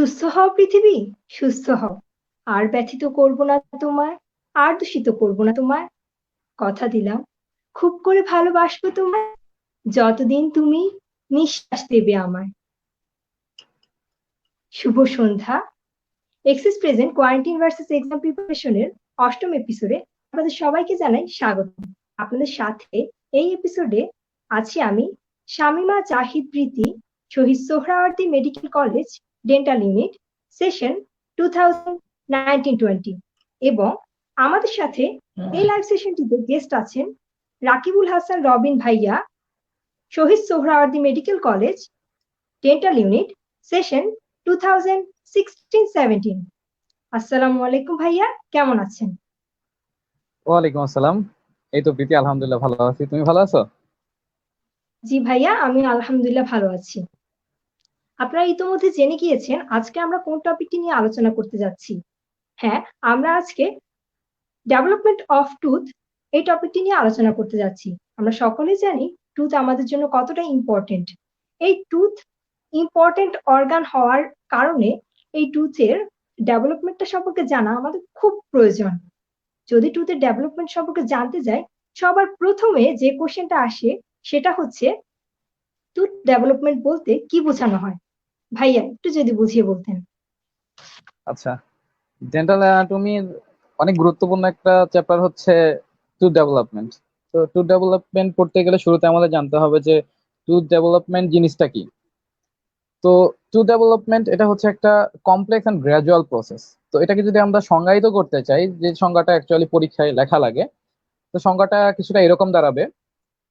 সুস্থ হও পৃথিবী, সুস্থ হও। আর ব্যথিত করব না তোমায়, আর দূষিত করব না তোমায়। কথা দিলাম, খুব করে ভালোবাসবো তোমায়, যতদিন তুমি নিঃশ্বাস দেবে আমায়। শুভ সন্ধ্যা। Axis present quarantine versus exam প্রিপারেশনের অষ্টম এপিসোডে আপনাদের সবাইকে জানাই স্বাগত। আপনাদের সাথে এই এপিসোডে আছি আমি, Shamima Zahid Priti, Shahid Suhrawardy medical college, dental unit, session 2019-20, এবং আমাদের সাথে এই লাইভ সেশনটিতে গেস্ট আছেন রাকিবুল হাসান রবিন ভাইয়া, Shahid Suhrawardy medical college, dental unit, session 2016-17। আসসালামু আলাইকুম ভাইয়া, কেমন আছেন? ওয়ালাইকুম আসসালাম। এই তো প্রীতি, আলহামদুলিল্লাহ ভালো আছি। তুমি ভালো আছো? জি ভাইয়া, আমি আলহামদুলিল্লাহ ভালো আছি। আপনারা ইতোমধ্যে জেনে গিয়েছেন আজকে আমরা কোন টপিকটি নিয়ে আলোচনা করতে যাচ্ছি। হ্যাঁ, আমরা আজকে ডেভেলপমেন্ট অফ টুথ এই টপিকটি নিয়ে আলোচনা করতে যাচ্ছি। আমরা সকলেই জানি টুথ আমাদের জন্য কতটা ইম্পর্টেন্ট। এই টুথ ইম্পর্টেন্ট অর্গান হওয়ার কারণে এই টুথের ডেভেলপমেন্টটা সম্পর্কে জানা আমাদের খুব প্রয়োজন। যদি টুথের ডেভেলপমেন্ট সম্পর্কে জানতে যাই, সবার প্রথমে যে কোশ্চেনটা আসে সেটা হচ্ছে টুথ ডেভেলপমেন্ট বলতে কি বোঝানো হয়। ভাইয়া একটু যদি বুঝিয়ে বলতেন। আচ্ছা, ডেন্টাল অ্যানাটমির অনেক গুরুত্বপূর্ণ একটা চ্যাপ্টার হচ্ছে টুথ ডেভেলপমেন্ট। তো টুথ ডেভেলপমেন্ট পড়তে গেলে শুরুতে আমাদের জানতে হবে যে টুথ ডেভেলপমেন্ট জিনিসটা কি। তো টুথ ডেভেলপমেন্ট এটা হচ্ছে একটা কমপ্লেক্স অ্যান্ড গ্রাজুয়াল প্রসেস। তো এটাকে যদি আমরা সংজ্ঞায়িত করতে চাই, যে সংজ্ঞাটা অ্যাকচুয়ালি পরীক্ষায় লেখা লাগে, তো সংজ্ঞাটা কিছুটা এরকম দাঁড়াবে: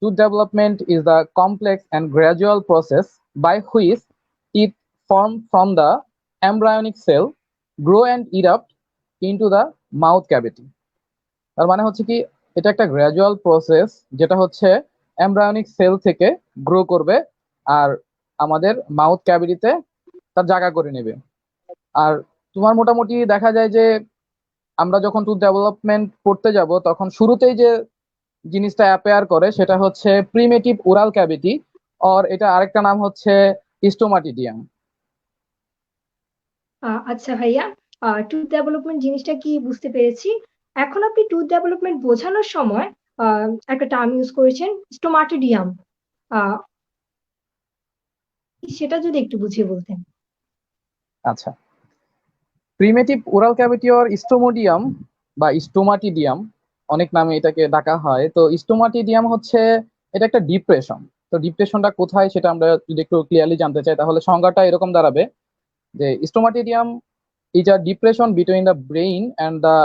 Tooth development is the complex and gradual process by which teeth form from the embryonic cell, grow and erupt into the mouth cavity. তার মানে হচ্ছে কি, এটা একটা গ্র্যাজুয়াল প্রসেস যেটা হচ্ছে এমব্রায়োনিক সেল থেকে গ্রো করবে আর আমাদের মাউথ ক্যাভিটিতে তার জায়গা করে নেবে। আর তোমার মোটামুটি দেখা যায় যে আমরা যখন টুথ ডেভেলপমেন্ট করতে যাব তখন শুরুতেই যে জিনিসটা অ্যাপেয়ার করে সেটা হচ্ছে প্রিমেটিভ ওরাল ক্যাভিটি, আর এটা আরেকটা নাম হচ্ছে স্টোমাটিডিয়াম। আচ্ছা ভাইয়া, টুথ ডেভেলপমেন্ট জিনিসটা কি বুঝতে পেরেছি। এখন আপনি টুথ ডেভেলপমেন্ট বোঝানোর সময় একটা টার্ম ইউজ করেছেন, স্টোমাটোডিয়াম। সেটা যদি একটু বুঝিয়ে বলতেন। আচ্ছা, প্রিমেটিভ ওরাল ক্যাভিটি অর স্টোমোডিয়াম বা স্টোমাটিডিয়াম, অনেক নামে এটাকে ডাকা হয়। তো স্টোমাটিডিয়াম হচ্ছে এটা একটা ডিপ্রেশন। তো ডিপ্রেশনটা কোথায় সেটা আমরা যদি একটু ক্লিয়ারলি জানতে চাই তাহলে সংজ্ঞাটা এরকম দাঁড়াবে যে স্টোমাটিডিয়াম is a depression between the brain and the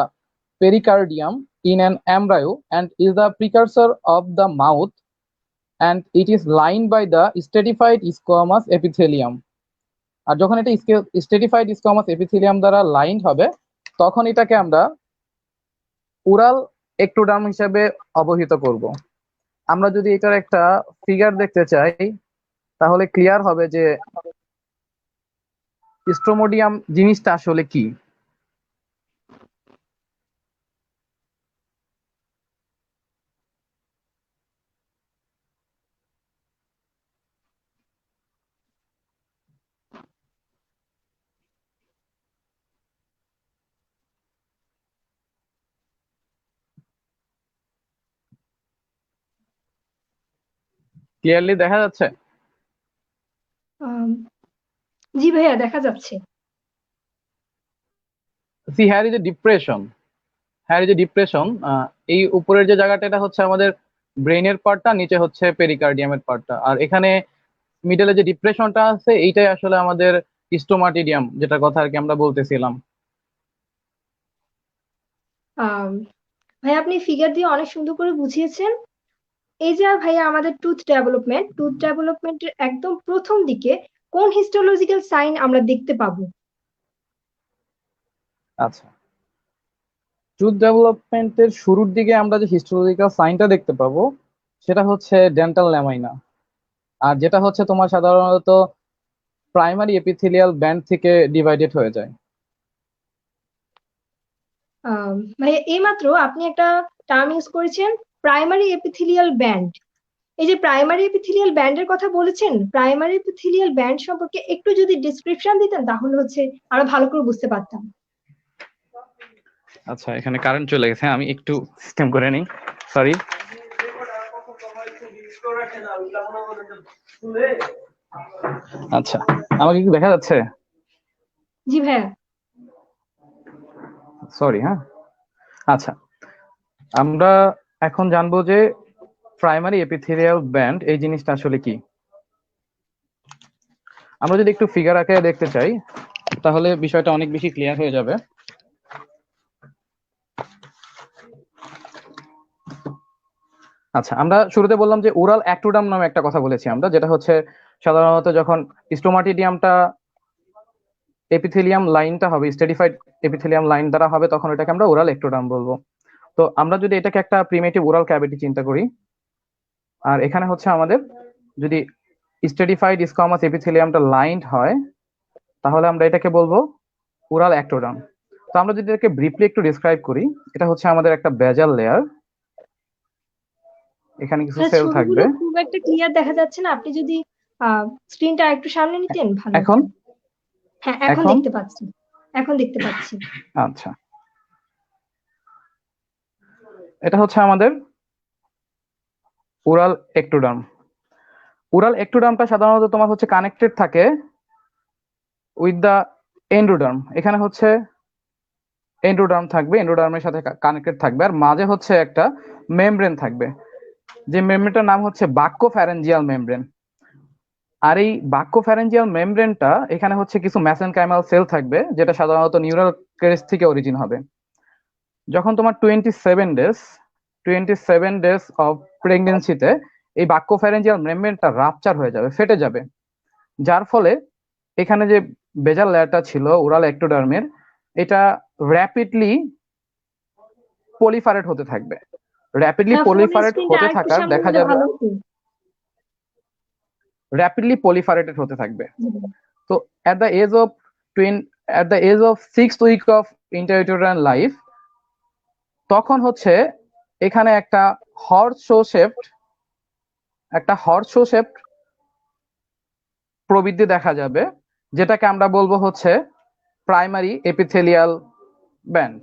pericardium in an embryo and is the precursor of the mouth, and it is lined by the stratified squamous epithelium. আর যখন এটা স্ট্রেটিফাইড স্কোয়ামাস এপিথেলিয়াম দ্বারা লাইন্ড হবে তখন এটাকে আমরা oral ectoderm হিসেবে অবহিত করব। আমরা যদি এটার একটা ফিগার দেখতে চাই তাহলে ক্লিয়ার হবে যে স্ট্রোমোডিয়াম জিনিসটা আসলে কি। ক্লিয়ারলি দেখা যাচ্ছে? আম, জি ভাইয়া, দেখা যাচ্ছে। See here is a depression, here is a depression. এই উপরের যে জায়গাটা এটা হচ্ছে আমাদের ব্রেইনের পার্টটা, নিচে হচ্ছে পেরিকার্ডিয়ামের পার্টটা, আর এখানে মিডলে যে ডিপ্রেশনটা আছে এইটাই আসলে আমাদের স্টোমাটিডিয়াম, যেটার কথা আর কি আমরা বলতেছিলাম। আম, ভাইয়া আপনি ফিগার দিয়ে অনেক সুন্দর করে বুঝিয়েছেন। এই যে ভাইয়া আমাদের টুথ ডেভেলপমেন্টের একদম প্রথম দিকে কোন হিস্টোলজিক্যাল সাইন আমরা দেখতে পাবো? আচ্ছা, টুথ ডেভেলপমেন্টের শুরুর দিকে আমরা যে হিস্টোলজিক্যাল সাইনটা দেখতে পাবো সেটা হচ্ছে ডেন্টাল ল্যামাইনা, আর যেটা হচ্ছে তোমার সাধারণত প্রাইমারি এপিথেলিয়াল ব্যান্ড থেকে ডিভাইডেড হয়ে যায়। ভাইয়া এইমাত্র আপনি একটা টার্ম ইউজ করেছেন, প্রাইমারি এপিথেলিয়াল ব্যান্ড। এই যে প্রাইমারি এপিথেলিয়াল ব্যান্ডের কথা বলেছেন, প্রাইমারি এপিথেলিয়াল ব্যান্ড সম্পর্কে একটু যদি ডিসক্রিপশন দিতেন তাহলে হচ্ছে আরো ভালো করে বুঝতে পারতাম। আচ্ছা, এখানে কারেন্ট চলে গেছে, আমি একটু সিস্টেম করে নিই, সরি। আচ্ছা, আমাকে কি দেখা যাচ্ছে? জি ভাইয়া। সরি, হ্যাঁ। আচ্ছা, আমরা এখন জানবো যে প্রাইমারি এপিথেলিয়াল ব্যান্ড এই জিনিসটা আসলে কি। আমরা যদি একটু ফিগার আকারে দেখতে চাই তাহলে বিষয়টা অনেক বেশি ক্লিয়ার হয়ে যাবে। আচ্ছা, আমরা শুরুতে বললাম যে ওরাল অ্যাক্টোডাম নামে একটা কথা বলেছি আমরা, যেটা হচ্ছে সাধারণত যখন স্টোমাটিডিয়ামটা এপিথেলিয়াম লাইনটা হবে, স্টেডিফাইড এপিথেলিয়াম লাইন দ্বারা হবে, তখন এটাকে আমরা ওরাল অ্যাক্টোডাম বলবো। তো আমরা যদি এটাকে একটা প্রিমেটিভ ওরাল ক্যাভিটি চিন্তা করি, আর এখানে হচ্ছে আমাদের যদি স্টেডিফাইড স্কোয়ামাস এপিথেলিয়ামটা লাইনড হয় তাহলে আমরা এটাকে বলবো ওরাল অ্যাক্টোডাম। তো আমরা যদি এটাকে ব্রিফলি একটু ডিসক্রাইব করি, এটা হচ্ছে আমাদের একটা বেজাল লেয়ার, এখানে কিছু সেল ছবিগুলো থাকবে। খুব একটা ক্লিয়ার দেখা যাচ্ছে না, আপনি যদি স্ক্রিনটা একটু সামনে নিতেন ভালো এখন হতো। হ্যাঁ, এখন এখন দেখতে পাচ্ছি, এখন দেখতে পাচ্ছি। আচ্ছা, এটা হচ্ছে আমাদের ওরাল এক্টোডার্ম। ওরাল এক্টোডার্মটা সাধারণত তোমার হচ্ছে কানেক্টেড থাকে উইথ দা এন্ডোডার্ম। এখানে হচ্ছে এন্ডোডার্ম থাকবে, এন্ডোডার্মের সাথে কানেক্টেড থাকবে, আর মাঝে হচ্ছে একটা মেমব্রেন থাকবে, যে মেমব্রেনটার নাম হচ্ছে বাক্যোফ্যারেঞ্জিয়াল মেমব্রেন। আর এই বাক্যোফ্যারেঞ্জিয়াল মেমব্রেনটা এখানে হচ্ছে কিছু মেসেনকাইমাল সেল থাকবে, যেটা সাধারণত নিউরাল ক্রেস্ট থেকে অরিজিন হবে। যখন তোমার 27 ডেজ অফ প্রেগনেন্সিতে এই বাক্যোফ্যারেঞ্জিয়াল মেমব্রেনটা রাপচার হয়ে যাবে, ফেটে যাবে, যার ফলে এখানে যে বেজাল লেয়ারটা ছিল ওরাল এক্টোডার্মের, এটা র্যাপিডলি পলিফারেট হতে থাকবে। র্যাপিডলি হ্যাঁ, ফোনের পলিফারেট স্ক্রিনটা হতে আরেকটু থাকার সামনে দেখা নিলে যাবে, ভালো হতো। র্যাপিডলি পলিফারেটেড হতে থাকবে। জি। তো at the age of at the age of 6th week of intrauterine life, তখন হচ্ছে এখানে একটা হর্স শো শেপড প্রবৃদ্ধি দেখা যাবে, যেটাকে আমরা বলবো হচ্ছে প্রাইমারি এপিথেলিয়াল ব্যান্ড।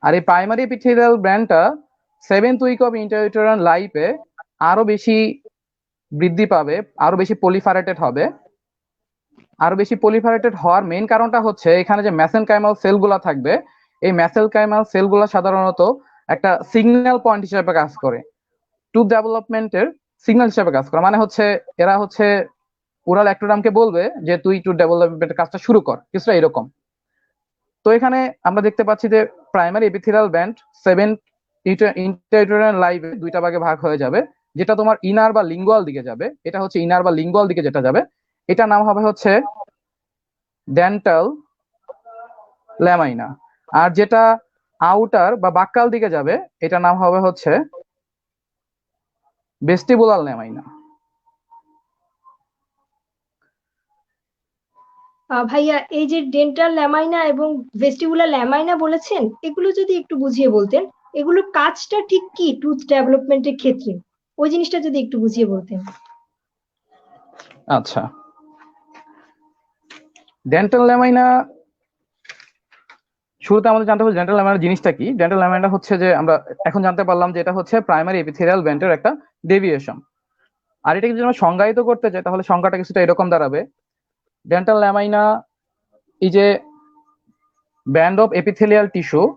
আর এই প্রাইমারি এপিথেলিয়াল ব্যান্ডটা 7th উইক অফ ইন্ট্রাইউটেরাইন লাইফে আরো বেশি বৃদ্ধি পাবে, আরো বেশি পলিফারেটেড হবে। আরো বেশি পলিফারেটেড হওয়ার মেইন কারণটা হচ্ছে এখানে যে মেসেনকাইমাল সেলগুলা থাকবে, এই মেসেনকাইমাল সেলগুলা সাধারণত একটা সিগন্যাল পয়েন্ট হিসেবে কাজ করে, টুথ ডেভেলপমেন্টের সিগন্যাল হিসেবে কাজ করে। মানে হচ্ছে এরা হচ্ছে ওরাল অ্যাক্টোডামকে বলবে যে তুই টুথ ডেভেলপমেন্টের কাজটা শুরু কর, কিছুটা এরকম। তো এখানে আমরা দেখতে পাচ্ছি যে প্রাইমারি এপিথেলিয়াল ব্যান্ড 7 ইন্ট্রাইউটেরাইন লাইফে দুইটা ভাগে ভাগ হয়ে যাবে, যেটা তোমার ইনার বা লিঙ্গুয়াল দিকে যাবে, এটা হচ্ছে ইনার বা লিঙ্গুয়াল দিকে যেটা যাবে, এটা নাম হবে হচ্ছে ডেন্টাল ল্যামাইনা। আর যেটা আউটার বা বাক্কাল দিকে যাবে, এটা নাম হবে হচ্ছে ভেস্টিবুলার ল্যামাইনা। ভাইয়া, এই যে ডেন্টাল ল্যামাইনা এবং ভেস্টিবুলার ল্যামাইনা বলেছেন, এগুলো যদি একটু বুঝিয়ে বলতেন, এগুলোর কাজটা ঠিক কি টুথ ডেভেলপমেন্টের ক্ষেত্রে, ওই জিনিসটা যদি একটু বুঝিয়ে বলতেন। আচ্ছা, ডেন্টাল ল্যামাইনা শুরুতে আমাদের জানতে হবে ডেন্টাল ল্যামাইনা জিনিসটা কি। ডেন্টাল ল্যামাইনা হচ্ছে যে আমরা এখন জানতে পারলাম যে এটা হচ্ছে প্রাইমারি এপিথেলিয়াল ব্যান্ডের একটা ডেভিয়েশন। আর এটাকে যদি আমরা সংজ্ঞায়িত করতে চাই তাহলে সংজ্ঞাটা কিছুটা এরকম দাঁড়াবে: dental ল্যামাইনা is a band of epithelial tissue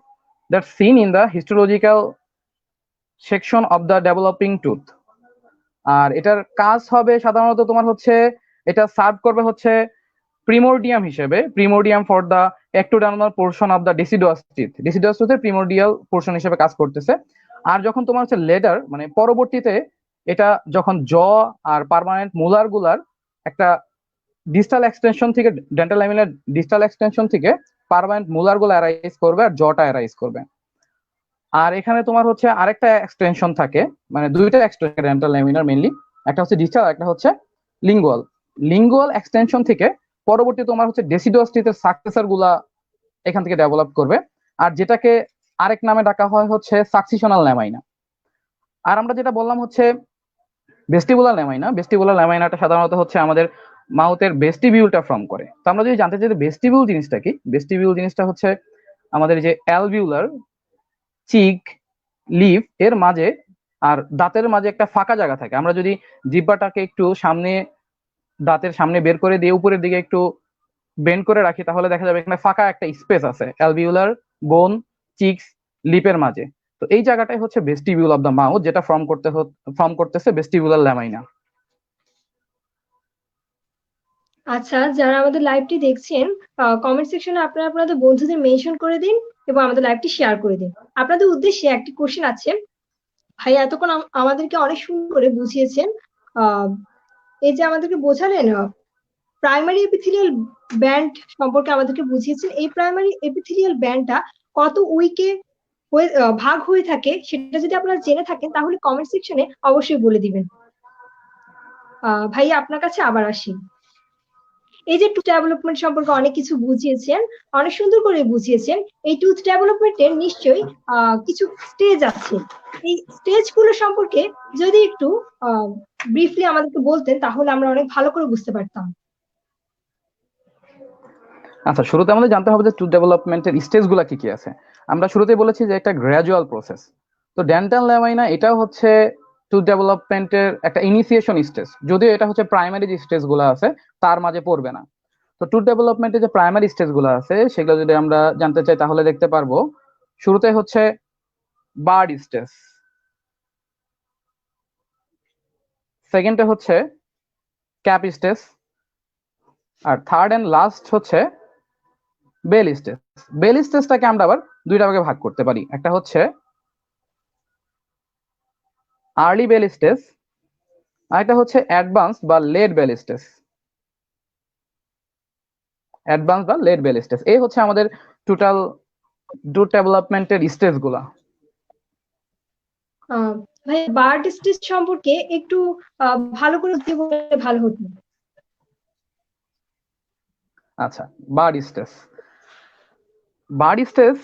that's seen in the histological section of the developing tooth. আর এটার কাজ হবে সাধারণত তোমার হচ্ছে এটা সার্ভ করবে হচ্ছে প্রিমোর্ডিয়াম হিসেবে, primordium for the ectodermal portion of the deciduous teeth, deciduous টিথের প্রিমোর্ডিয়াল পোর্শন হিসেবে কাজ করতেছে। আর যখন তোমার হচ্ছে লেটার মানে পরবর্তীতে এটা যখন জ আর পার্মানেন্ট মোলার গুলার একটা ডিস্টাল এক্সটেনশন থেকে, ডেন্টাল ল্যামিনার ডিস্টাল এক্সটেনশন থেকে পার্মানেন্ট মোলার গুলো অ্যারাইজ করবে আর জটা অ্যারাইজ করবে। আর এখানে তোমার হচ্ছে আরেকটা এক্সটেনশন থাকে, মানে দুইটা এক্সটেনশন ডেন্টাল ল্যামিনার মেইনলি, একটা হচ্ছে ডিস্টাল, একটা হচ্ছে লিঙ্গুয়াল। লিঙ্গুয়াল এক্সটেনশন থেকে পরবর্তী তোমার হচ্ছে ডেসিডুয়াস টিথের সাকসেসর গুলা এখান থেকে ডেভেলপ করবে, আর যেটাকে আরেক নামে ডাকা হয় হচ্ছে সাকসিশনাল ল্যামাইনা। আর আমরা যেটা বললাম হচ্ছে ভেস্টিবুলার ল্যামাইনাটা সাধারণত হচ্ছে আমাদের মাউথের ভেস্টিবিউলটা ফর্ম করে। তো আমরা যদি জানতে চাই ভেস্টিবিউল জিনিসটা কি, ভেস্টিবিউল জিনিসটা হচ্ছে আমাদের যে অ্যালভিউলার, চিক, লিফ এর মাঝে আর দাঁতের মাঝে একটা ফাঁকা জায়গা থাকে। আমরা যদি জিহ্বাটাকে একটু সামনে, দাঁতের সামনে বের করে দিয়ে উপরের দিকে একটু বেন্ড করে রাখি, তাহলে দেখা যাবে এখানে ফাঁকা একটা স্পেস আছে অ্যালভিউলার, বোন, চিক্স, লিপের মাঝে। তো এই জায়গাটাই হচ্ছে ভেস্টিবিউল অফ দ্য মাউথ, যেটা ফর্ম করতেছে ভেস্টিবুলার ল্যামাইনা। আচ্ছা, যারা আমাদের লাইভটি দেখছেন, কমেন্ট সেকশনে আপনারা আপনাদের বন্ধুদের মেনশন করে দিন এবং আমাদের লাইভটি শেয়ার করে দিন। আপনাদের উদ্দেশ্যে একটি কোশ্চেন আছে। ভাই এতক্ষণ আমাদেরকে অনেক সুন্দর করে বুঝিয়েছেন। এই যে আমাদেরকে বোঝালেন প্রাইমারি এপিথেলিয়াল ব্যান্ড সম্পর্কে আমাদেরকে বুঝিয়েছেন। এই প্রাইমারি এপিথেলিয়াল ব্যান্ডটা কত উইকে ভাগ হয়ে থাকে সেটা যদি আপনারা জেনে থাকেন তাহলে কমেন্ট সেকশনে অবশ্যই বলে দিবেন। ভাইয়া আপনার কাছে আবার আসি। এই যে টুথ ডেভেলপমেন্ট সম্পর্কে অনেক কিছু বুঝিয়েছেন, অনেক সুন্দর করে বুঝিয়েছেন। এই টুথ ডেভেলপমেন্টের নিশ্চয়ই কিছু স্টেজ আছে। এই স্টেজগুলো সম্পর্কে যদি একটু ব্রিফলি আমাদেরকে বলতেন তাহলে আমরা অনেক ভালো করে বুঝতে পারতাম। আচ্ছা, শুরুতে আমাদের জানতে হবে যে টুথ ডেভেলপমেন্টের স্টেজগুলো কি কি আছে। আমরা শুরুতেই বলেছি যে একটা গ্র্যাজুয়াল প্রসেস। তো ডেন্টাল ল্যামাইনা এটাও হচ্ছে টুথ ডেভেলপমেন্টের একটা ইনিশিয়েশন স্টেজ, যদিও এটা হচ্ছে প্রাইমারি যে স্টেজগুলো আছে তার মাঝে পড়বে না। তো টুথ ডেভেলপমেন্টের যে প্রাইমারি স্টেজগুলো আছে সেগুলো যদি আমরা জানতে চাই তাহলে দেখতে পারবো শুরুতে হচ্ছে বার্ড স্টেজ, সেকেন্ডে হচ্ছে ক্যাপ স্টেজ, আর থার্ড এন্ড লাস্ট হচ্ছে বেল স্টেজ। বেল স্টেজটাকে আমরা আবার দুইটা ভাগে ভাগ করতে পারি, একটা হচ্ছে আর্লি বেল স্টেজ, আর একটা হচ্ছে অ্যাডভান্স বা লেট বেল স্টেজ। অ্যাডভান্স বা লেট বেল স্টেজ, এই হচ্ছে আমাদের টোটাল টুথ ডেভেলপমেন্টের স্টেজ গুলা। ভাই বার্ড স্টেজ সম্পর্কে একটু ভালো করে বললে ভালো হতো। আচ্ছা, বার্ড স্টেজ। বার্ড স্টেজ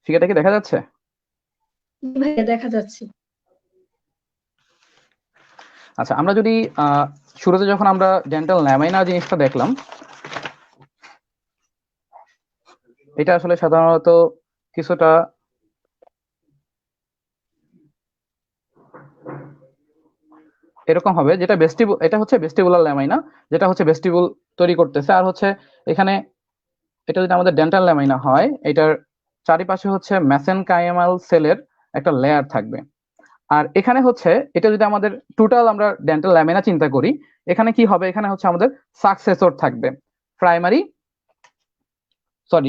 ফিগারটা কি দেখা যাচ্ছে? ভাইয়া দেখা যাচ্ছে। আচ্ছা, আমরা যদি শুরুতে যখন আমরা ডেন্টাল ল্যামাইনা জিনিসটা দেখলাম, এটা আসলে সাধারণত কিছুটা এরকম হবে, যেটা এটা হচ্ছে ভেস্টিবুলার ল্যামাইনা, যেটা হচ্ছে ভেস্টিবুল তৈরি করতেছে। আর হচ্ছে এখানে এটা যদি আমাদের ডেন্টাল ল্যামাইনা হয়, এটার চারিপাশে হচ্ছে মেসেনকাইমাল সেলের একটা লেয়ার থাকবে। আর এখানে হচ্ছে এটা যদি আমাদের টোটাল আমরা ডেন্টাল ল্যামিনা চিন্তা করি, এখানে কি হবে, এখানে হচ্ছে আমাদের সাকসেসর থাকবে,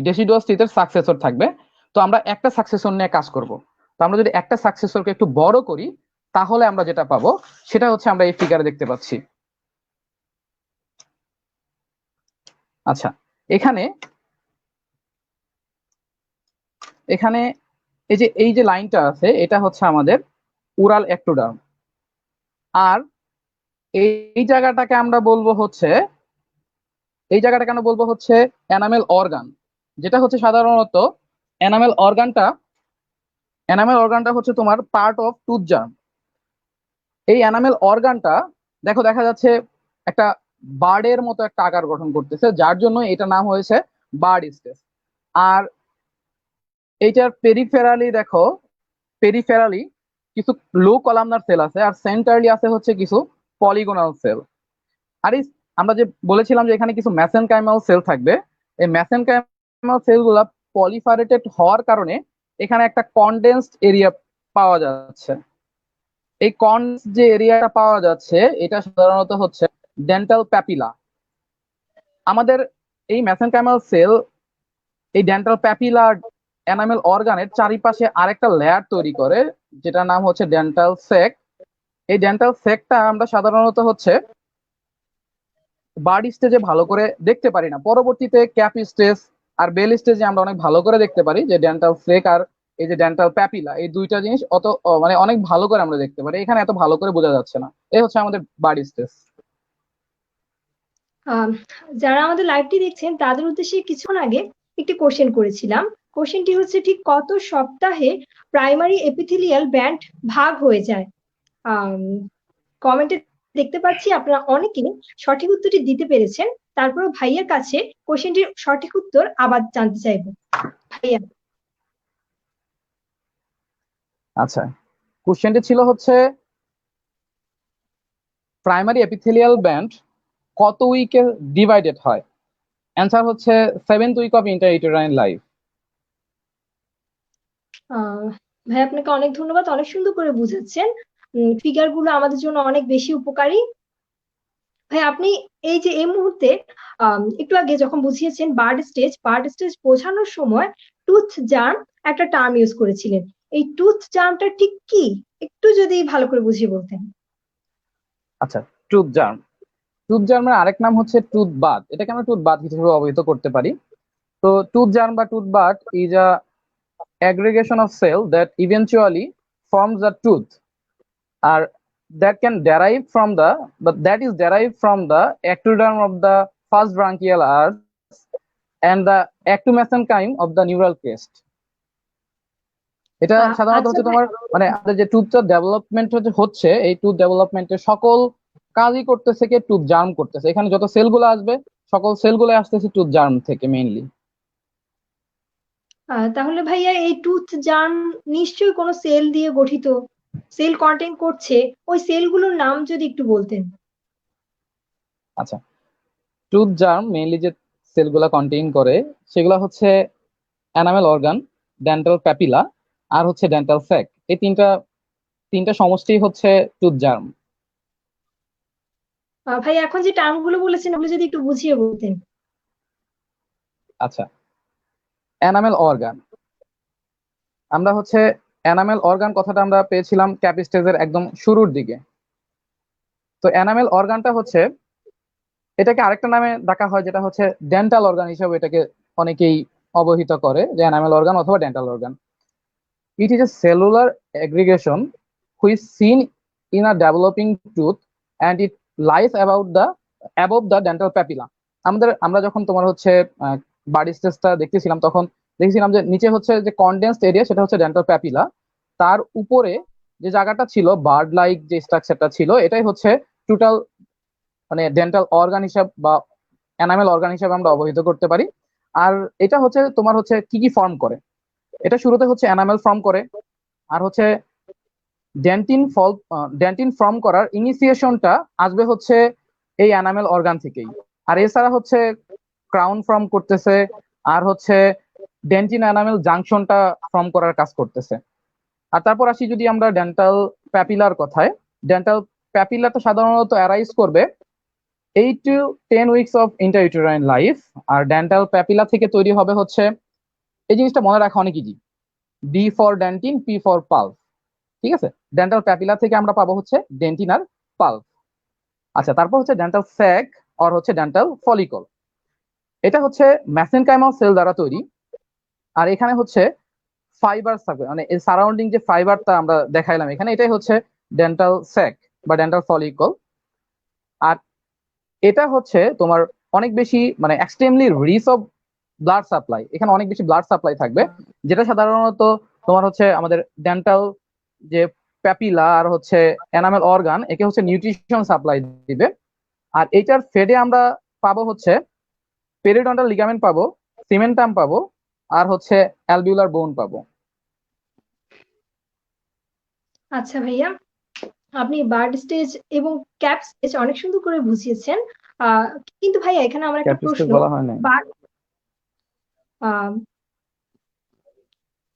ডেসিডুয়াস টিথের সাকসেসর থাকবে। তো আমরা একটা সাকসেসর নিয়ে কাজ করব। তো আমরা যদি একটা সাকসেসরকে একটু বড় করি তাহলে আমরা যেটা পাবো সেটা হচ্ছে আমরা এই ফিগারে দেখতে পাচ্ছি। আচ্ছা, এখানে এখানে এই যে লাইনটা আছে এটা হচ্ছে আমাদের উরাল অ্যাক্টোডার্ম। আর এই জায়গাটাকে আমরা বলবো হচ্ছে এনামেল অর্গান, যেটা হচ্ছে সাধারণত এনামেল অর্গানটা হচ্ছে তোমার পার্ট অফ টুথ জার্ম। এই এনামেল অর্গানটা দেখা যাচ্ছে একটা বার্ডের মতো একটা আকার গঠন করতেছে, যার জন্য এটা নাম হয়েছে বার্ড স্টেজ। আর এইটার পেরিফেরালি কিছু লো কলামনার সেল আছে, আর সেন্টারলি আছে হচ্ছে কিছু পলিগোনাল সেল। আর আমরা যে বলেছিলাম যে এখানে কিছু মেসেনকাইমাল সেল থাকবে, এই মেসেনকাইমাল সেলগুলা পলিফারেটেড হওয়ার কারণে এখানে একটা কনডেন্সড এরিয়া পাওয়া যাচ্ছে। এই যে এরিয়াটা পাওয়া যাচ্ছে এটা সাধারণত হচ্ছে ডেন্টাল প্যাপিলা। আমাদের এই মেসেনকাইমাল সেল এই ডেন্টাল প্যাপিলা এনামেল অর্গানের চারিপাশে আরেকটা লেয়ার তৈরি করে, যেটার নাম হচ্ছে ডেন্টাল সেক। এই ডেন্টাল সেকটা আমরা সাধারণত হচ্ছে বার্ড স্টেজে ভালো করে দেখতে পারি না, পরবর্তীতে ক্যাপ স্টেজ আর বেল স্টেজে আমরা অনেক ভালো করে দেখতে পারি যে ডেন্টাল ফ্লেক আর এই যে ডেন্টাল প্যাপিলা, এই দুইটা জিনিস মানে অনেক ভালো করে আমরা দেখতে পারি। এখানে এত ভালো করে বোঝা যাচ্ছে না। এই হচ্ছে আমাদের বার্ড স্টেজ। যারা আমাদের লাইভটি দেখছেন তাদের উদ্দেশ্যে কিছুক্ষণ আগে একটি কোশ্চেন করেছিলাম। কোশ্চেনটি হচ্ছে ঠিক কত সপ্তাহে প্রাইমারি এপিথেলিয়াল ব্যান্ড ভাগ হয়ে যায়? কমেন্টে দেখতে পাচ্ছি আপনারা অনেকে সঠিক উত্তরটি দিতে পেরেছেন। তারপরে ভাইয়ার কাছে কোশ্চেনটির সঠিক উত্তর আবার জানতে চাইবো। ভাইয়া। আচ্ছা, কোশ্চেনটি ছিল হচ্ছে প্রাইমারি এপিথেলিয়াল ব্যান্ড কত উইকে ডিভাইডেড হয়? অ্যান্সার হচ্ছে 7th week of intrauterine life. ভাই আপনাকে অনেক ধন্যবাদ, অনেক সুন্দর করে বুঝাচ্ছেন। ফিগার গুলো আমাদের জন্য অনেক বেশি উপকারী। ভাই আপনি এই যে এই মুহূর্তে একটু আগে যখন বুঝিয়েছেন বার্ড স্টেজ বোঝানোর সময় টুথ জার্ম একটা টার্ম ইউজ করেছিলেন। এই টুথ জার্মটা ঠিক কি, একটু যদি ভালো করে বুঝিয়ে বলতেন। আচ্ছা, টুথ জার্ম, টুথ জার্মের আরেক নাম হচ্ছে টুথ বাথ। এটাকে আমরা টুথ বাথ হিসেবে অবহিত করতে পারি। তো টুথ জার্ম বা tooth bud is a aggregation of cell that eventually forms a tooth, or that can derive from the but that is derived from the ectoderm of the first branchial arch and the ectomesenchyme of the neural crest. এটা সাধারণত আচ্ছা হচ্ছে ভাই। তোমার মানে আমাদের যে টুথটা development হচ্ছে এই টুথ ডেভেলপমেন্টের সকল কাজই করতেছে কে টুথ জার্ম করতেছে। এখানে যত সেলগুলো আসবে সকল সেলগুলো আসতেছে টুথ জার্ম থেকে মেইনলি। তাহলে ভাইয়া এই টুথ জার্ম নিশ্চয়ই কোনো সেল দিয়ে গঠিত, সেল কন্টেইন করছে। ওই সেলগুলোর নাম যদি একটু বলতেন। আচ্ছা, টুথ জার্ম মেইনলি যে সেলগুলো কন্টেইন করে সেগুলো হচ্ছে এনামেল অর্গান, ডেন্টাল প্যাপিলা, আর হচ্ছে ডেন্টাল স্যাক। এই তিনটা তিনটা সমষ্টি হচ্ছে টুথ জার্ম। ভাই এখন যে টার্ম গুলো বলেছেন ওগুলো যদি একটু বুঝিয়ে বলতেন। আচ্ছা, এনামেল অর্গান, আমরা হচ্ছে এনামেল অর্গান কথাটা আমরা পেয়েছিলাম ক্যাপিস্টেজের একদম শুরুর দিকে। তো এনামেল অর্গানটা হচ্ছে, এটাকে আরেকটা নামে ডাকা হয় যেটা হচ্ছে ডেন্টাল অর্গান হিসেবে এটাকে অনেকেই অবহিত করে, যে এনামেল অর্গান অথবা dental organ. It is a cellular aggregation which is seen in a developing tooth and it lies above the dental papilla. আমরা যখন তোমার হচ্ছে বাডি স্টেজটা দেখতেছিলাম তখন দেখেছিলাম যে নিচে হচ্ছে যে কনডেন্সড এরিয়া সেটা হচ্ছে ডেন্টাল প্যাপিলা, তার উপরে যে জায়গাটা ছিল বার্ড লাইক যে স্ট্রাকচারটা ছিল এটাই হচ্ছে টোটাল মানে ডেন্টাল অর্গান হিসাব বা এনামেল অর্গান হিসাবে আমরা অবহিত করতে পারি। আর এটা হচ্ছে তোমার হচ্ছে কি কি ফর্ম করে, এটা শুরুতে হচ্ছে এনামেল ফর্ম করে, আর হচ্ছে ডেন্টিন ফর্ম করার ইনিশিয়েশনটা আসবে হচ্ছে এই এনামেল অর্গান থেকেই। আর এছাড়া হচ্ছে ক্রাউন ফর্ম করতেছে, আর হচ্ছে ডেন্টিন এনামেল জাংশনটা ফর্ম করার কাজ করতেছে। আর তারপর আসি যদি আমরা ডেন্টাল প্যাপিলার কথায়, ডেন্টাল প্যাপিলাটা সাধারণত অ্যারাইজ করবে 8 to 10 weeks of intrauterine life. আর ডেন্টাল প্যাপিলা থেকে তৈরি হবে হচ্ছে, এই জিনিসটা মনে রাখা অনেক easy, D for dentin, P for pulp. ঠিক আছে, ডেন্টাল প্যাপিলা থেকে আমরা পাবো হচ্ছে ডেন্টিন আর পালভ। আচ্ছা, তারপর হচ্ছে ডেন্টাল স্যাক আর হচ্ছে ডেন্টাল ফলিকল। এটা হচ্ছে মেসেনকাইমাল সেল দ্বারা তৈরি। আর এখানে হচ্ছে ফাইবার থাকবে, মানে এই সারাউন্ডিং যে ফাইবারটা আমরা দেখাইলাম এখানে, এটাই হচ্ছে ডেন্টাল স্যাক বা ডেন্টাল ফলিকল। আর এটা হচ্ছে তোমার অনেক বেশি মানে extremely rich of blood supply, এখানে অনেক বেশি ব্লাড সাপ্লাই থাকবে, যেটা সাধারণত তোমার হচ্ছে আমাদের ডেন্টাল যে প্যাপিলা আর হচ্ছে এনামেল অর্গান একে হচ্ছে নিউট্রিশন সাপ্লাই দিবে। আর এইটার ফেডে আমরা পাবো হচ্ছে পেরিডন্টাল লিগামেন্ট পাবো, সিমেন্টাম পাবো, আর হচ্ছে অ্যালভিউলার বোন পাবো। আচ্ছা ভাইয়া, আপনি বার্ড স্টেজ এবং ক্যাপ স্টেজ অনেক সুন্দর করে বুঝিয়েছেন। আহ কিন্তু ভাইয়া এখানে আমার একটা ক্যাপিস্টেজ প্রশ্ন। বলা হয় না। বার্ড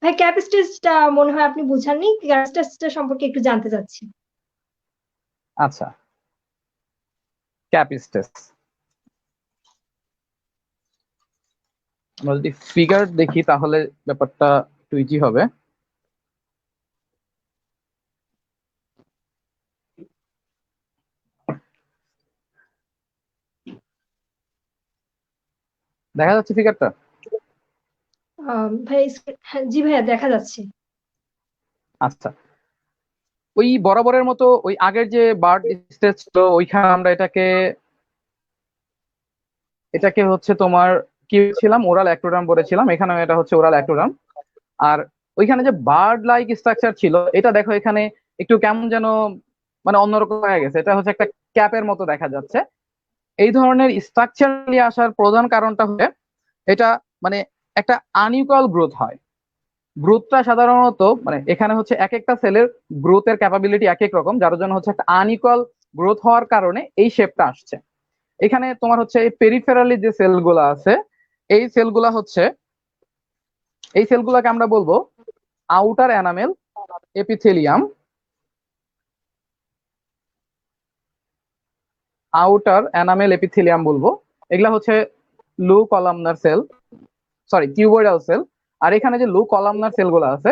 ভাই ক্যাপ স্টেজটা মনে হয় আপনি বুঝাননি, ক্যাপ স্টেজটা সম্পর্কে একটু জানতে চাচ্ছি। আচ্ছা, ক্যাপিস্টেজ আমরা যদি ফিগার দেখি তাহলে ব্যাপারটা একটু ইজি হবে। দেখা যাচ্ছে ফিগারটা? ভাই হ্যাঁ, জি ভাইয়া দেখা যাচ্ছে। আচ্ছা, ওই বরাবরের মতো ওই আগের যে বার্ড স্টেজ ছিল ওইখানে আমরা এটাকে এটাকে হচ্ছে তোমার কি ছিলাম, ওরাল অ্যাক্টোডাম বলেছিলাম, এখানে এটা হচ্ছে ওরাল অ্যাক্টোডাম। আর ওইখানে যে বার্ড লাইক স্ট্রাকচার ছিল এটা দেখো এখানে একটু কেমন যেন মানে অন্যরকম হয়ে গেছে, এটা হচ্ছে একটা ক্যাপের মতো দেখা যাচ্ছে। এই ধরনের স্ট্রাকচার নিয়ে আসার প্রধান কারণটা হচ্ছে এটা মানে একটা আনইকুয়াল গ্রোথ হয়। গ্রোথটা সাধারণত মানে এখানে হচ্ছে এক একটা সেলের গ্রোথের ক্যাপাবিলিটি এক এক রকম, যার জন্য হচ্ছে একটা আনইকুয়াল গ্রোথ হওয়ার কারণে এই শেপটা আসছে। এখানে তোমার হচ্ছে এই পেরিফেরালি যে সেলগুলো আছে, এই সেলগুলা হচ্ছে, এই সেলগুলোকে আমরা বলবো outer enamel epithelium. Outer enamel epithelium বলবো। এগুলা হচ্ছে low columnar cell, sorry cuboidal cell. আর এখানে যে লো কলামনার সেলগুলো আছে,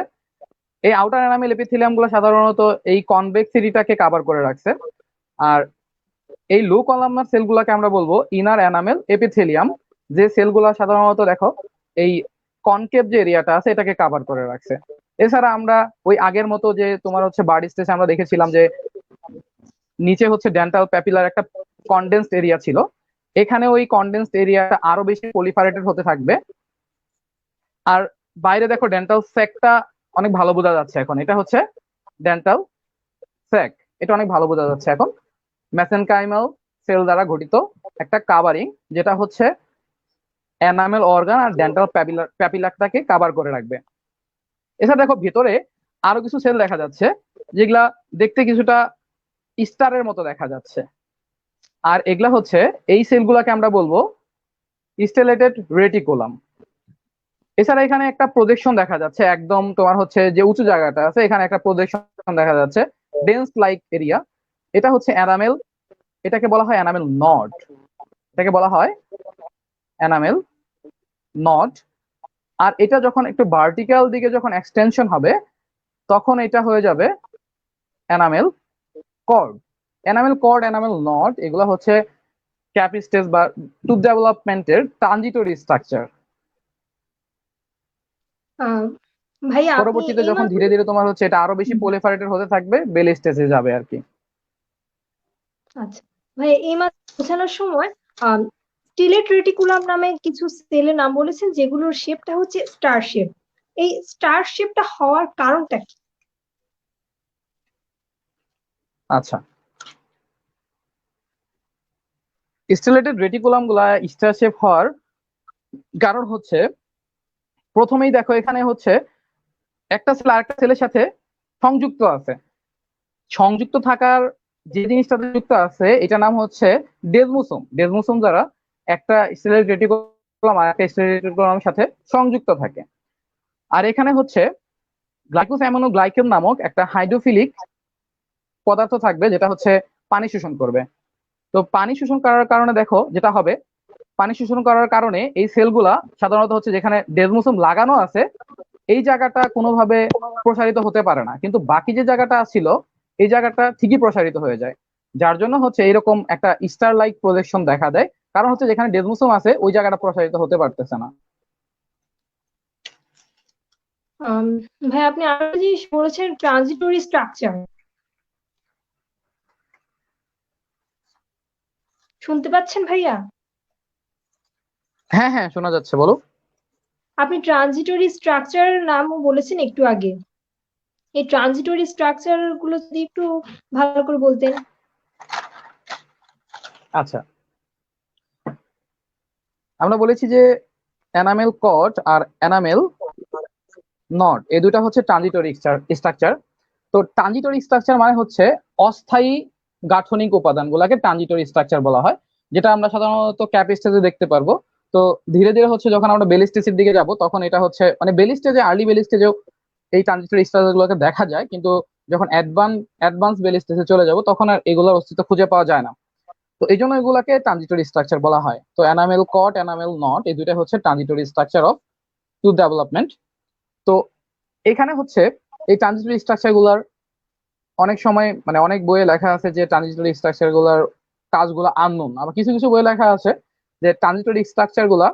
এই আউটার এনামেল এপিথেলিয়াম গুলো সাধারণত এই কনভেক্সিটিটাকে কভার করে রাখছে। আর এই লো কলামনার সেলগুলোকে আমরা বলবো ইনার এনামেল এপিথেলিয়াম, যে সেলগুলো সাধারণত দেখো এই কনকেভ যে এরিয়াটা আছে এটাকে কভার করে রাখছে। এছাড়া আমরা ওই আগের মতো যে তোমার হচ্ছে বার্ড স্টেজে আমরা দেখেছিলাম যে নিচে হচ্ছে ডেন্টাল প্যাপিলার একটা কনডেন্সড এরিয়া ছিল, এখানে ওই কনডেন্সড এরিয়াটা আরো বেশি পলিফারেটেড হতে থাকবে। আর বাইরে দেখো ডেন্টাল স্যাকটা অনেক ভালো বোঝা যাচ্ছে এখন, এটা হচ্ছে ডেন্টাল স্যাক, এটা অনেক ভালো বোঝা যাচ্ছে এখন। মেসেনকাইমাল সেল দ্বারা গঠিত একটা কাভারিং, যেটা হচ্ছে এনামেল অর্গান আর ডেন্টাল প্যাপিলারটাকে কাভার করে রাখবে। এছাড়া দেখো ভেতরে আরো কিছু সেল দেখা যাচ্ছে যেগুলা দেখতে কিছুটা স্টারের মতো দেখা যাচ্ছে। আর এগুলা হচ্ছে এই সেলগুলাকে আমরা বলবো স্টেলেটেড রেটিকুলাম। এছাড়া এখানে একটা প্রজেকশন দেখা যাচ্ছে, একদম তোমার হচ্ছে যে উঁচু জায়গাটা আছে এখানে একটা প্রজেকশন দেখা যাচ্ছে, ডেন্স লাইক এরিয়া। এটা হচ্ছে এনামেল, এটাকে বলা হয় এনামেল নড, এটাকে বলা হয় এনামেল নড। আর এটা যখন একটু ভার্টিক্যাল দিকে যখন এক্সটেনশন হবে তখন এটা হয়ে যাবে enamel cord. Enamel cord, enamel node, এগুলো হচ্ছে ক্যাপিস্টেস বা টুথ ডেভেলপমেন্টের ট্রানজিটরি স্ট্রাকচার। আহ, ভাইয়া আপনি পরবর্তীতে এই যখন মাত্র ধীরে ধীরে তোমার হচ্ছে এটা আরো বেশি পলিফারেটেড হতে থাকবে, বেল স্টেজে যাবে আর কি। আচ্ছা ভাইয়া এই মাত্র বোঝানোর সময় স্টিলেট রেটিকুলাম নামে কিছু সেলের নাম বলেছেন যেগুলোর শেপটা হচ্ছে স্টার শেপ। এই স্টার শেপটা হওয়ার কারণটা কি? আচ্ছা, স্টেলেটেড রেটিকুলাম গুলা স্টার শেপ হওয়ার কারণ হচ্ছে প্রথমেই দেখো এখানে হচ্ছে একটা সেল আরেকটা সেলের সাথে সংযুক্ত আছে। সংযুক্ত থাকার যে জিনিসটাতে যুক্ত আছে এটার নাম হচ্ছে ডেজমোসোম। ডেজমোসোম দ্বারা একটা স্টেলেটেড রেটিকুলাম আর একটা স্টেলেটেড রেটিকুলামের সাথে সংযুক্ত থাকে। আর এখানে হচ্ছে গ্লাইকোস্যামোনোগ্লাইকেন নামক একটা হাইড্রোফিলিক পদার্থ থাকবে, যেটা হচ্ছে পানি শোষণ করবে। তো পানি শোষণ করার কারণে দেখো যেটা হবে, পানি শোষণ করার কারণে এই সেলগুলা সাধারণত হচ্ছে যেখানে ডেজমোসোম লাগানো আছে এই জায়গাটা কোনোভাবে প্রসারিত হতে পারে না, কিন্তু বাকি যে জায়গাটা ছিল এই জায়গাটা ঠিকই প্রসারিত হয়ে যায়। যার জন্য হচ্ছে এরকম একটা স্টার লাইক প্রজেকশন দেখা দেয়, কারণ হচ্ছে যেখানে ডেজমোসোম আছে ওই জায়গাটা প্রসারিত হতে পারতেছে না। আম, ভাই আপনি আরো জিনিস বলেছেন ট্রানজিটরি স্ট্রাকচার, শুনতে পাচ্ছেন ভাইয়া? হ্যাঁ হ্যাঁ, শোনা যাচ্ছে, বলো। আপনি ট্রানজিটরি স্ট্রাকচার নামও বলেছেন একটু আগে, এই ট্রানজিটরি স্ট্রাকচার গুলো যদি একটু ভালো করে বলতেন। আচ্ছা, আমরা বলেছি যে এনামেল কট আর এনামেল নট এই দুটা হচ্ছে ট্রানজিটরি স্ট্রাকচার। তো ট্রানজিটরি স্ট্রাকচার মানে হচ্ছে অস্থায়ী গাঠনিক উপাদান গুলাকে ট্রানজিটরি স্ট্রাকচার বলা হয়, যেটা আমরা সাধারণত ক্যাপ স্টেজে দেখতে পারবো। তো ধীরে ধীরে হচ্ছে যখন আমরা বেল স্টেজের দিকে যাব তখন এটা হচ্ছে মানে বেল স্টেজে, আর্লি বেল স্টেজেও এই ট্রানজিটরি স্ট্রাকচার গুলোকে দেখা যায়, কিন্তু যখন অ্যাডভান্স বেল স্টেজে চলে যাব তখন আর এগুলোর অস্তিত্ব খুঁজে পাওয়া যায় না। তো এই জন্য এগুলাকে ট্রানজিটরি স্ট্রাকচার বলা হয়। তো এনামেল কট, এনামেল নট, এই দুইটা হচ্ছে transitory structure of tooth development. তো এখানে হচ্ছে এই ট্রানজিটরি স্ট্রাকচার গুলার অনেক সময় মানে অনেক বইয়ে লেখা আছে যে ট্রানজিটরি স্ট্রাকচার গুলার কাজগুলো আননোন, আবার কিছু কিছু বইয়ে লেখা আছে যে ট্রানজিটরি স্ট্রাকচার গুলা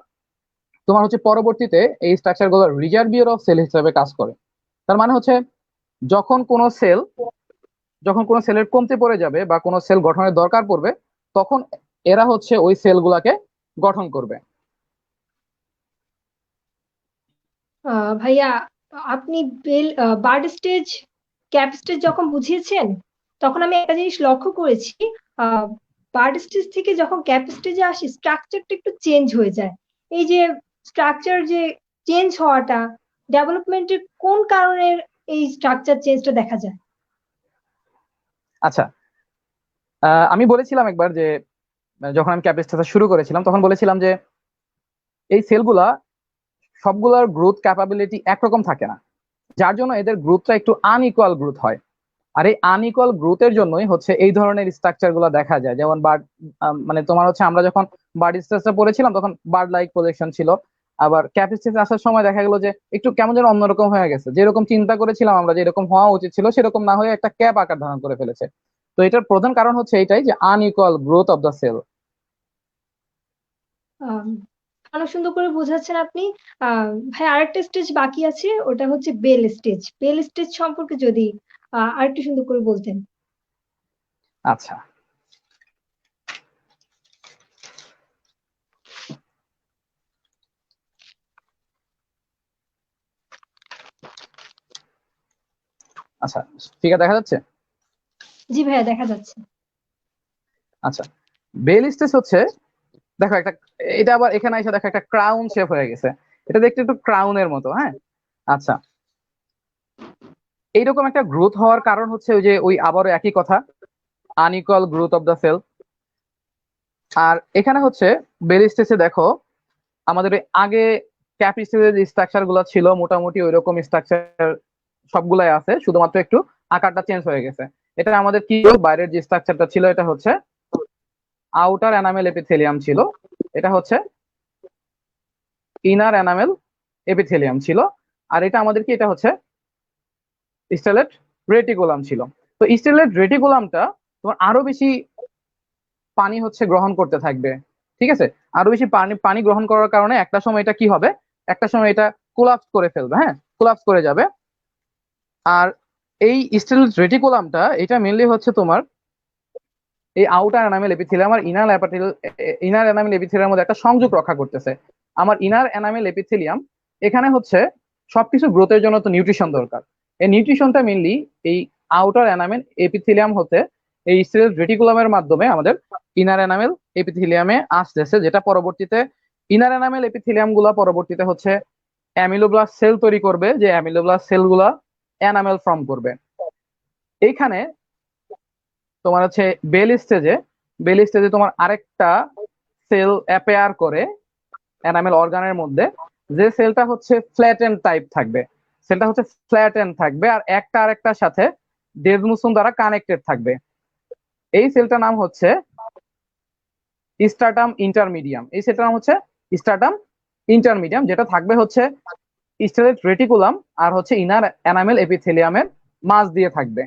তোমার হচ্ছে পরবর্তীতে এই স্ট্রাকচার গুলো রিজার্ভিয়ার অফ সেল হিসেবে কাজ করে। তার মানে হচ্ছে যখন কোনো সেল, যখন কোনো সেলের কমতে পড়ে যাবে বা কোনো সেল গঠনের দরকার পড়বে তখন এরা হচ্ছে ওই সেল গুলাকে গঠন করবে। ভাইয়া আপনি বার্ড স্টেজ, ক্যাপ স্টেজ যখন বুঝিয়েছেন তখন আমি একটা জিনিস লক্ষ্য করেছি, বার্ড স্টেজ থেকে যখন ক্যাপ স্টেজে আসি স্ট্রাকচারটা একটু চেঞ্জ হয়ে যায়। এই যে স্ট্রাকচার যে চেঞ্জ হওয়াটা, ডেভেলপমেন্টের কোন কারণে এই স্ট্রাকচার চেঞ্জটা দেখা যায়? আচ্ছা, আমি বলেছিলাম একবার যে যখন আমি ক্যাপিস্টেসা শুরু করেছিলাম তখন বলেছিলাম যে এই সেলগুলা সবগুলার গ্রোথ ক্যাপাবিলিটি একরকম থাকে না, যার জন্য এদের গ্রোথটা একটু আনইকুয়াল গ্রোথ হয়। আর এই আনইকুয়াল গ্রোথের জন্যই হচ্ছে এই ধরনের স্ট্রাকচার গুলো দেখা যায়। যেমন বার্ড, মানে তোমার হচ্ছে আমরা যখন বার্ড স্টেজে পড়েছিলাম তখন বার্ড লাইক প্রজেকশন ছিল, আবার ক্যাপ স্টেজে আসার সময় দেখা গেলো যে একটু কেমন যেন অন্যরকম হয়ে গেছে, যেরকম চিন্তা করেছিলাম আমরা যেরকম হওয়া উচিত ছিল সেরকম না হয়ে একটা ক্যাপ আকার ধারণ করে ফেলেছে। তো এটার প্রধান কারণ হচ্ছে এটাই যে unequal growth of the cell. Ah, অনেক সুন্দর করে বোঝাচ্ছেন আপনি। ভাই আরেকটা স্টেজ বাকি আছে, ওটা হচ্ছে বেল স্টেজ। বেল স্টেজ সম্পর্কে যদি আরেকটু সুন্দর করে বলতেন। আচ্ছা, আচ্ছা, ঠিক আছে, দেখা যাচ্ছে। জি ভাইয়া, দেখা যাচ্ছে। আচ্ছা, বেল স্টেজ হচ্ছে, দেখো একটা, এটা আবার এখানে এসে দেখো একটা ক্রাউন শেপ হয়ে গেছে, এটা দেখতে একটু ক্রাউনের মতো, হ্যাঁ। আচ্ছা, এইরকম একটা গ্রোথ হওয়ার কারণ হচ্ছে ওই যে ওই আবারও একই কথা, unequal growth of the cell. আর এখানে হচ্ছে বেল স্টেজে দেখো আমাদের ওই আগে ক্যাপ স্টেজের যে স্ট্রাকচার গুলো ছিল মোটামুটি ওই রকম স্ট্রাকচার সবগুলাই আছে, শুধুমাত্র একটু আকারটা চেঞ্জ হয়ে গেছে। এটা আমাদের কি বাইরের যে স্ট্রাকচারটা ছিল এটা হচ্ছে আউটার এনামেল এপিথেলিয়াম ছিল, এটা হচ্ছে ইনার এনামেল এপিথেলিয়াম ছিল, আর এটা আমাদের কি, এটা হচ্ছে স্টেলেট রেটিকুলাম ছিল। তো স্টেলেট রেটিকুলামটা তোমার আরো বেশি পানি হচ্ছে গ্রহণ করতে থাকবে, ঠিক আছে। আরো বেশি পানি পানি গ্রহণ করার কারণে একটা সময় এটা কি হবে, একটা সময় এটা কোলাপস করে ফেলবে, হ্যাঁ, কোলাপস করে যাবে। আর এই স্টেলেট রেটিকুলামটা এটা মেনলি হচ্ছে তোমার এই আউটার এনামেল এপিথেলিয়াম আর ইনার এনামেল এপিথেলিয়ামের মধ্যে একটা সংযোগ রক্ষা করতেছে। আমার ইনার এনামেল এপিথেলিয়াম এখানে হচ্ছে সবকিছু গ্রোথের জন্য তো নিউট্রিশন দরকার। এই নিউট্রিশনটা মেনলি এই আউটার এনামেল এপিথেলিয়াম হতে এই স্টেলেট রেটিকুলামের মাধ্যমে আমাদের ইনার এনামেল এপিথেলিয়ামে আসতেছে, যেটা পরবর্তীতে ইনার এনামেল এপিথেলিয়াম গুলা পরবর্তীতে হচ্ছে অ্যামিলোব্লাস্ট সেল তৈরি করবে, যে অ্যামিলোব্লাস্ট সেল গুলা এনামেল ফর্ম করবে। এইখানে তোমার হচ্ছে বেল স্টেজে তোমার আরেকটা সেল অ্যাপেয়ার করে এনামেল অর্গানের মধ্যে, যে সেলটা হচ্ছে ফ্ল্যাটেন টাইপ থাকবে, সেলটা হচ্ছে ফ্ল্যাটেন থাকবে আর একটা আরেকটার সাথে ডেজমুসুম দ্বারা কানেক্টেড থাকবে। এই সেলটার নাম হচ্ছে স্ট্রাটাম ইন্টারমিডিয়াম, এই সেলটার নাম হচ্ছে স্ট্রাটাম ইন্টারমিডিয়াম, যেটা থাকবে হচ্ছে স্টেলেট রেটিকুলাম আর হচ্ছে ইনার এনামেল এপিথেলিয়ামের মাঝ দিয়ে থাকবে।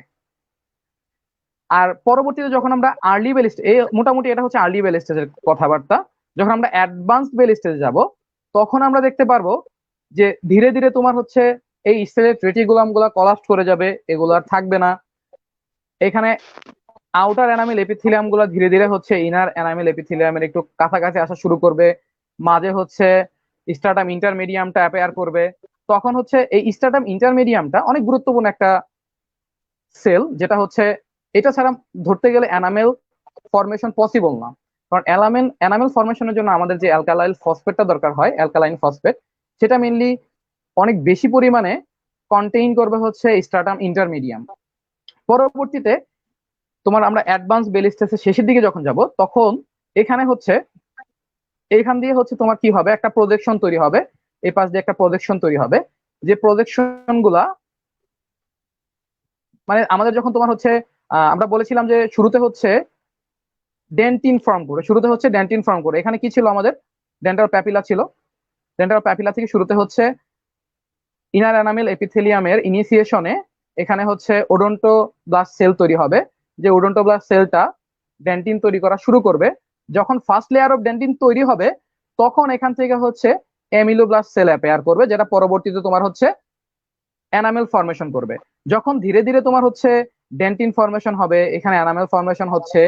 আর পরবর্তীতে যখন আমরা আর্লি বেল স্টেজ, এই মোটামুটি এটা হচ্ছে আর্লি বেল স্টেজের কথাবার্তা, যখন আমরা অ্যাডভান্স বেল স্টেজে যাব তখন আমরা দেখতে পারবো যে ধীরে ধীরে তোমার হচ্ছে এই স্টেলেট রেটিকুলাম গুলা কলাপস করে যাবে, এগুলো আর থাকবে না। এখানে আউটার এনামেল এপিথেলিয়াম গুলা ধীরে ধীরে হচ্ছে ইনার এনামেল এপিথেলিয়ামের একটু কাছাকাছি আসা শুরু করবে, মাঝে হচ্ছে স্ট্রাটাম ইন্টারমিডিয়ামটা অ্যাপেয়ার করবে। তখন হচ্ছে এই স্ট্রাটাম ইন্টারমিডিয়ামটা অনেক গুরুত্বপূর্ণ একটা সেল, যেটা হচ্ছে এটা ছাড়া ধরতে গেলে এনামেল ফরমেশন পসিবল না। কারণ এনামেল ফরমেশনের জন্য আমাদের যে অ্যালকালাইল ফসফেটটা দরকার হয়, অ্যালকালাইন ফসফেট, সেটা মেনলি অনেক বেশি পরিমাণে কন্টেইন করবে হচ্ছে স্ট্রাটাম ইন্টারমিডিয়াম। পরবর্তীতে তোমার আমরা অ্যাডভান্স বেল স্টেজের শেষের দিকে যখন যাব তখন এখানে হচ্ছে এইখান দিয়ে হচ্ছে তোমার কি হবে, একটা প্রজেকশন তৈরি হবে, এই পাশ দিয়ে একটা প্রজেকশন তৈরি হবে, যে প্রজেকশন গুলা মানে আমাদের যখন তোমার হচ্ছে আমরা বলেছিলাম যে শুরুতে হচ্ছে ডেন্টিন ফর্ম করে এখানে কি ছিল আমাদের, ডেন্টাল প্যাপিলা ছিল। ডেন্টাল প্যাপিলা থেকে শুরুতে হচ্ছে ইনার এনামেল এপিথেলিয়ামের ইনিশিয়েশনে এখানে হচ্ছে ওডন্টোব্লাস্ট সেল তৈরি হবে, যে ওডন্টোব্লাস্ট সেলটা ডেন্টিন তৈরি করা শুরু করবে। যখন ফার্স্ট লেয়ার অফ ডেন্টিন তৈরি হবে তখন এখান থেকে হচ্ছে অ্যামিলোব্লাস্ট সেল অ্যাপেয়ার করবে, যেটা পরবর্তীতে তোমার হচ্ছে এনামেল ফরমেশন করবে। যখন ধীরে ধীরে তোমার হচ্ছে ডেন্টিন ফরমেশন হবে, এখানে এনামেল ফরমেশন হচ্ছে,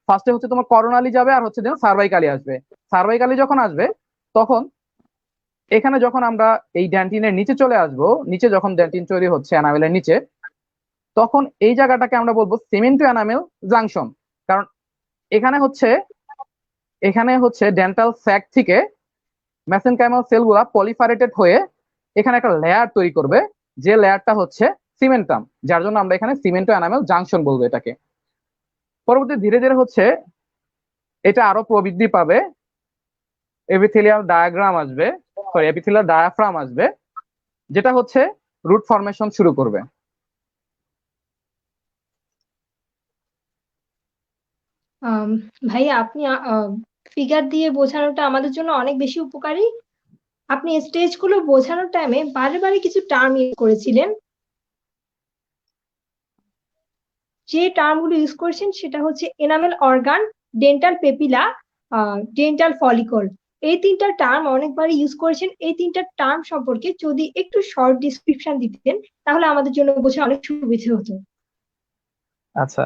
ফার্স্টে হচ্ছে তোমার করোনালি যাবে আর হচ্ছে দেন সার্ভাইকালি আসবে। সার্ভাইকালি যখন আসবে তখন এখানে যখন আমরা এই ড্যান্টিনের নিচে চলে আসব, নিচে যখন ড্যান্টিন তৈরি হচ্ছে এনামেলের নিচে, তখন এই জায়গাটাকে আমরা বলবো সিমেন্টো এনামেল জাংশন। কারণ এখানে হচ্ছে ডেন্টাল স্যাক থেকে মেসেনকাইমাল সেলগুলা পলিফারেটেড হয়ে এখানে একটা লেয়ার তৈরি করবে, যে লেয়ারটা হচ্ছে সিমেন্টাম, যার জন্য আমরা এখানে সিমেন্টো এনামেল জাংশন বলবো এটাকে। পরবর্তী ধীরে ধীরে এটা আরো প্রবৃদ্ধি পাবে, এপিথেলিয়াল ডায়াফ্রাম আসবে, যেটা রুট ফর্মেশন শুরু করবে। ভাইয়া আপনি ফিগার দিয়ে বোঝানোটা আমাদের জন্য অনেক বেশি উপকারী। আপনি স্টেজগুলো বোঝানোর টাইমে বারে বারে কিছু টার্ম ইউজ করেছিলেন। যে টার্মগুলো ইউজ করেছেন সেটা হচ্ছে enamel organ, dental papilla, dental follicle. এই তিনটা টার্ম অনেকবারই ইউজ করেছেন। এই তিনটা টার্ম সম্পর্কে যদি একটু শর্ট ডিসক্রিপশন দিতেন তাহলে আমাদের জন্য বোঝা অনেক সুবিধা হতো। আচ্ছা,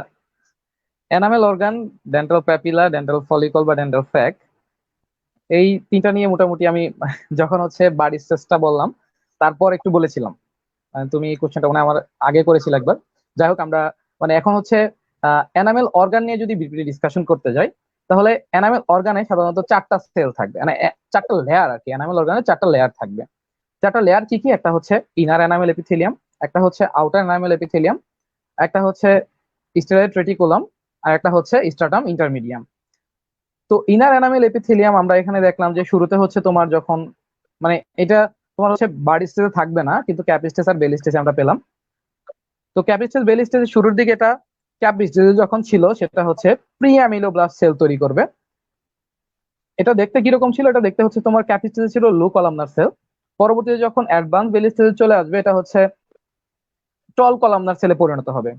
enamel organ, dental papilla, dental follicle বা ডেন্টাল স্যাক, এই তিনটা নিয়ে মোটামুটি আমি যখন বাড়ির স্টেজটা বললাম তারপর একটু বলেছিলাম। তুমি এই কোশ্চেনটা মানে আমার আগে করেছিল একবার। যাই হোক, আমরা মানে এখন এনামেল অর্গান নিয়ে যদি ডিসকাশন করতে যাই, তাহলে এনামেল অর্গানে সাধারণত চারটা সেল থাকবে, মানে চারটা লেয়ার আর কি। এনামেল অর্গানে চারটা লেয়ার থাকবে। চারটা লেয়ার কি কি? একটা ইনার এনামেল এপিথেলিয়াম, একটা আউটার এনামেল এপিথেলিয়াম, একটা স্টেরয়েড রেটিকুলাম, আর একটা স্ট্রাটাম ইন্টারমিডিয়াম। তো ইনার এনামেল এপিথেলিয়াম আমরা এখানে দেখলাম যে শুরুতে তোমার যখন মানে এটা তোমার বার্ড স্টেজে থাকবে না, কিন্তু ক্যাপ স্টেজ আর বেল স্টেজে আমরা পেলাম। তো ক্যাপ স্টেজ বেল স্টেজের শুরুর দিকে এটা ক্যাপ স্টেজে যখন ছিল সেটা প্রি অ্যামিলোব্লাস্ট সেল তৈরি করবে। এটা দেখতে কিরকম ছিল? এটা দেখতে তোমার ক্যাপ স্টেজে ছিল লো কলামনার সেল। পরবর্তীতে যখন অ্যাডভান্স বেল স্টেজে চলে আসবে এটা টল কলামনার সেলে পরিণত হবে।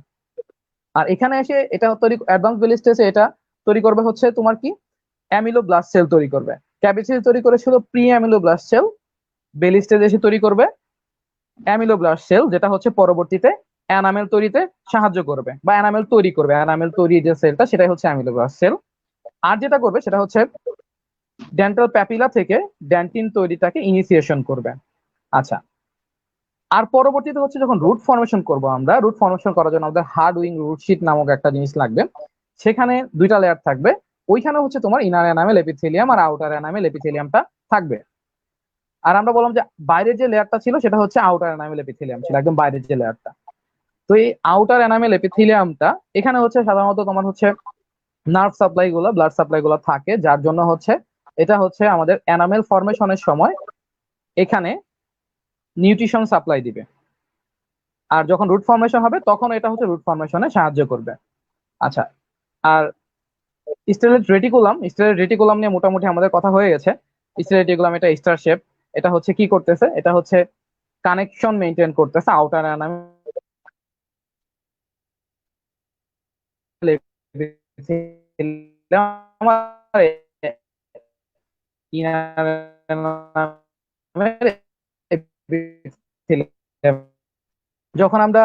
আর এখানে এসে এটা অ্যাডভান্স বেল স্টেজে এটা তৈরি করবে তোমার কি অ্যামিলোব্লাস্ট সেল তৈরি করবে। ক্যাপ স্টেজে তৈরি করেছিল প্রি অ্যামিলোব্লাস্ট সেল, বেল স্টেজে এসে তৈরি করবে অ্যামিলোব্লাস্ট সেল, যেটা পরবর্তীতে অ্যানামেল তৈরিতে সাহায্য করবে বা অ্যানামেল তৈরি করবে। অ্যানামেল তৈরি যে সেলটা সেটাই অ্যামিলোব্লাস্ট সেল। আর যেটা করবে সেটা ডেন্টাল প্যাপিলা থেকে ড্যান্টিন তৈরিটাকে ইনিশিয়েশন করবে। আচ্ছা, আর পরবর্তীতে যখন রুট ফর্মেশন করব, আমরা রুট ফর্মেশন করার জন্য আমাদের হার্ড উইং রুট শিট নামক একটা জিনিস লাগবে। সেখানে দুইটা লেয়ার থাকবে। ওইখানে তোমার ইনার এনামেল এপিথেলিয়াম আর আউটার এনামেল এপিথেলিয়ামটা থাকবে। আর আমরা বললাম যে বাইরের যে লেয়ারটা ছিল সেটা আউটার এনামেল এপিথেলিয়াম ছিল, একদম বাইরের যে লেয়ারটা। তো এই আউটার এনামেল এপিথেলিয়ামটা এখানে সাধারণত তোমার নার্ভ সাপ্লাই গুলো, ব্লাড সাপ্লাই গুলো থাকে, যার জন্য এটা আমাদের এনামেল ফর্মেশনের সময় এখানে নিউট্রিশন সাপ্লাই দিবে। আর যখন রুট ফর্মেশন হবে তখন এটা রুট ফর্মেশনে সাহায্য করবে। আচ্ছা, আর স্টেরয়েড রেটিকুলাম নিয়ে মোটামুটি আমাদের কথা হয়ে গেছে। স্টেরয়েড রেটিকুলাম এটা স্টার শেপ। এটা কি করতেছে? এটা কানেকশন মেনটেন করতেছে আউটার যখন আমরা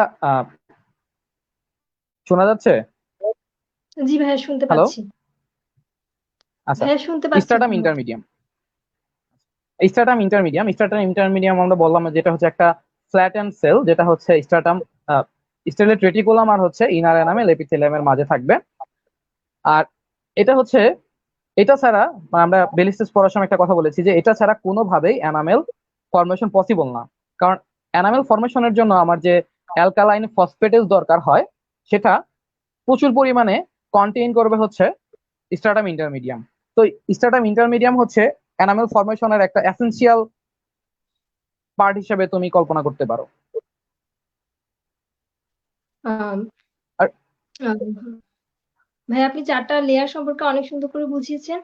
শোনা যাচ্ছে? জি ভাইয়া শুনতে হ্যালো। পাচ্ছি। আচ্ছা, ভাইয়া শুনতে পাচ্ছি স্ট্রাটাম আপনার কথা। ইন্টারমিডিয়াম। স্ট্রাটাম ইন্টারমিডিয়াম বললাম যেটা একটা ফ্ল্যাট এন্ড সেল, যেটা স্ট্রাটাম স্টেরয়েড রেটিকুলাম আর ইনার এনামেল এপিথেলিয়ামের মাঝে থাকবে। আর এটা এটা ছাড়া আমরা বেল স্টেজ পড়ার সময় একটা কথা বলেছি যে এটা ছাড়া কোনোভাবেই এনামেল ফর্মেশন পসিবল না। কারণ এনামেল ফর্মেশনের জন্য আমার যে অ্যালকালাইন ফসফেটেজ দরকার হয় সেটা প্রচুর পরিমাণে কন্টেইন করবে স্ট্রাটাম ইন্টারমিডিয়াম। তো স্ট্রাটাম ইন্টারমিডিয়াম এনামেল ফর্মেশনের একটা এসেনশিয়াল পার্ট হিসেবে তুমি কল্পনা করতে পারো। আম, আর আম, ভাই আপনি চারটা লেয়ার সম্পর্কে অনেক সুন্দর করে বুঝিয়েছেন।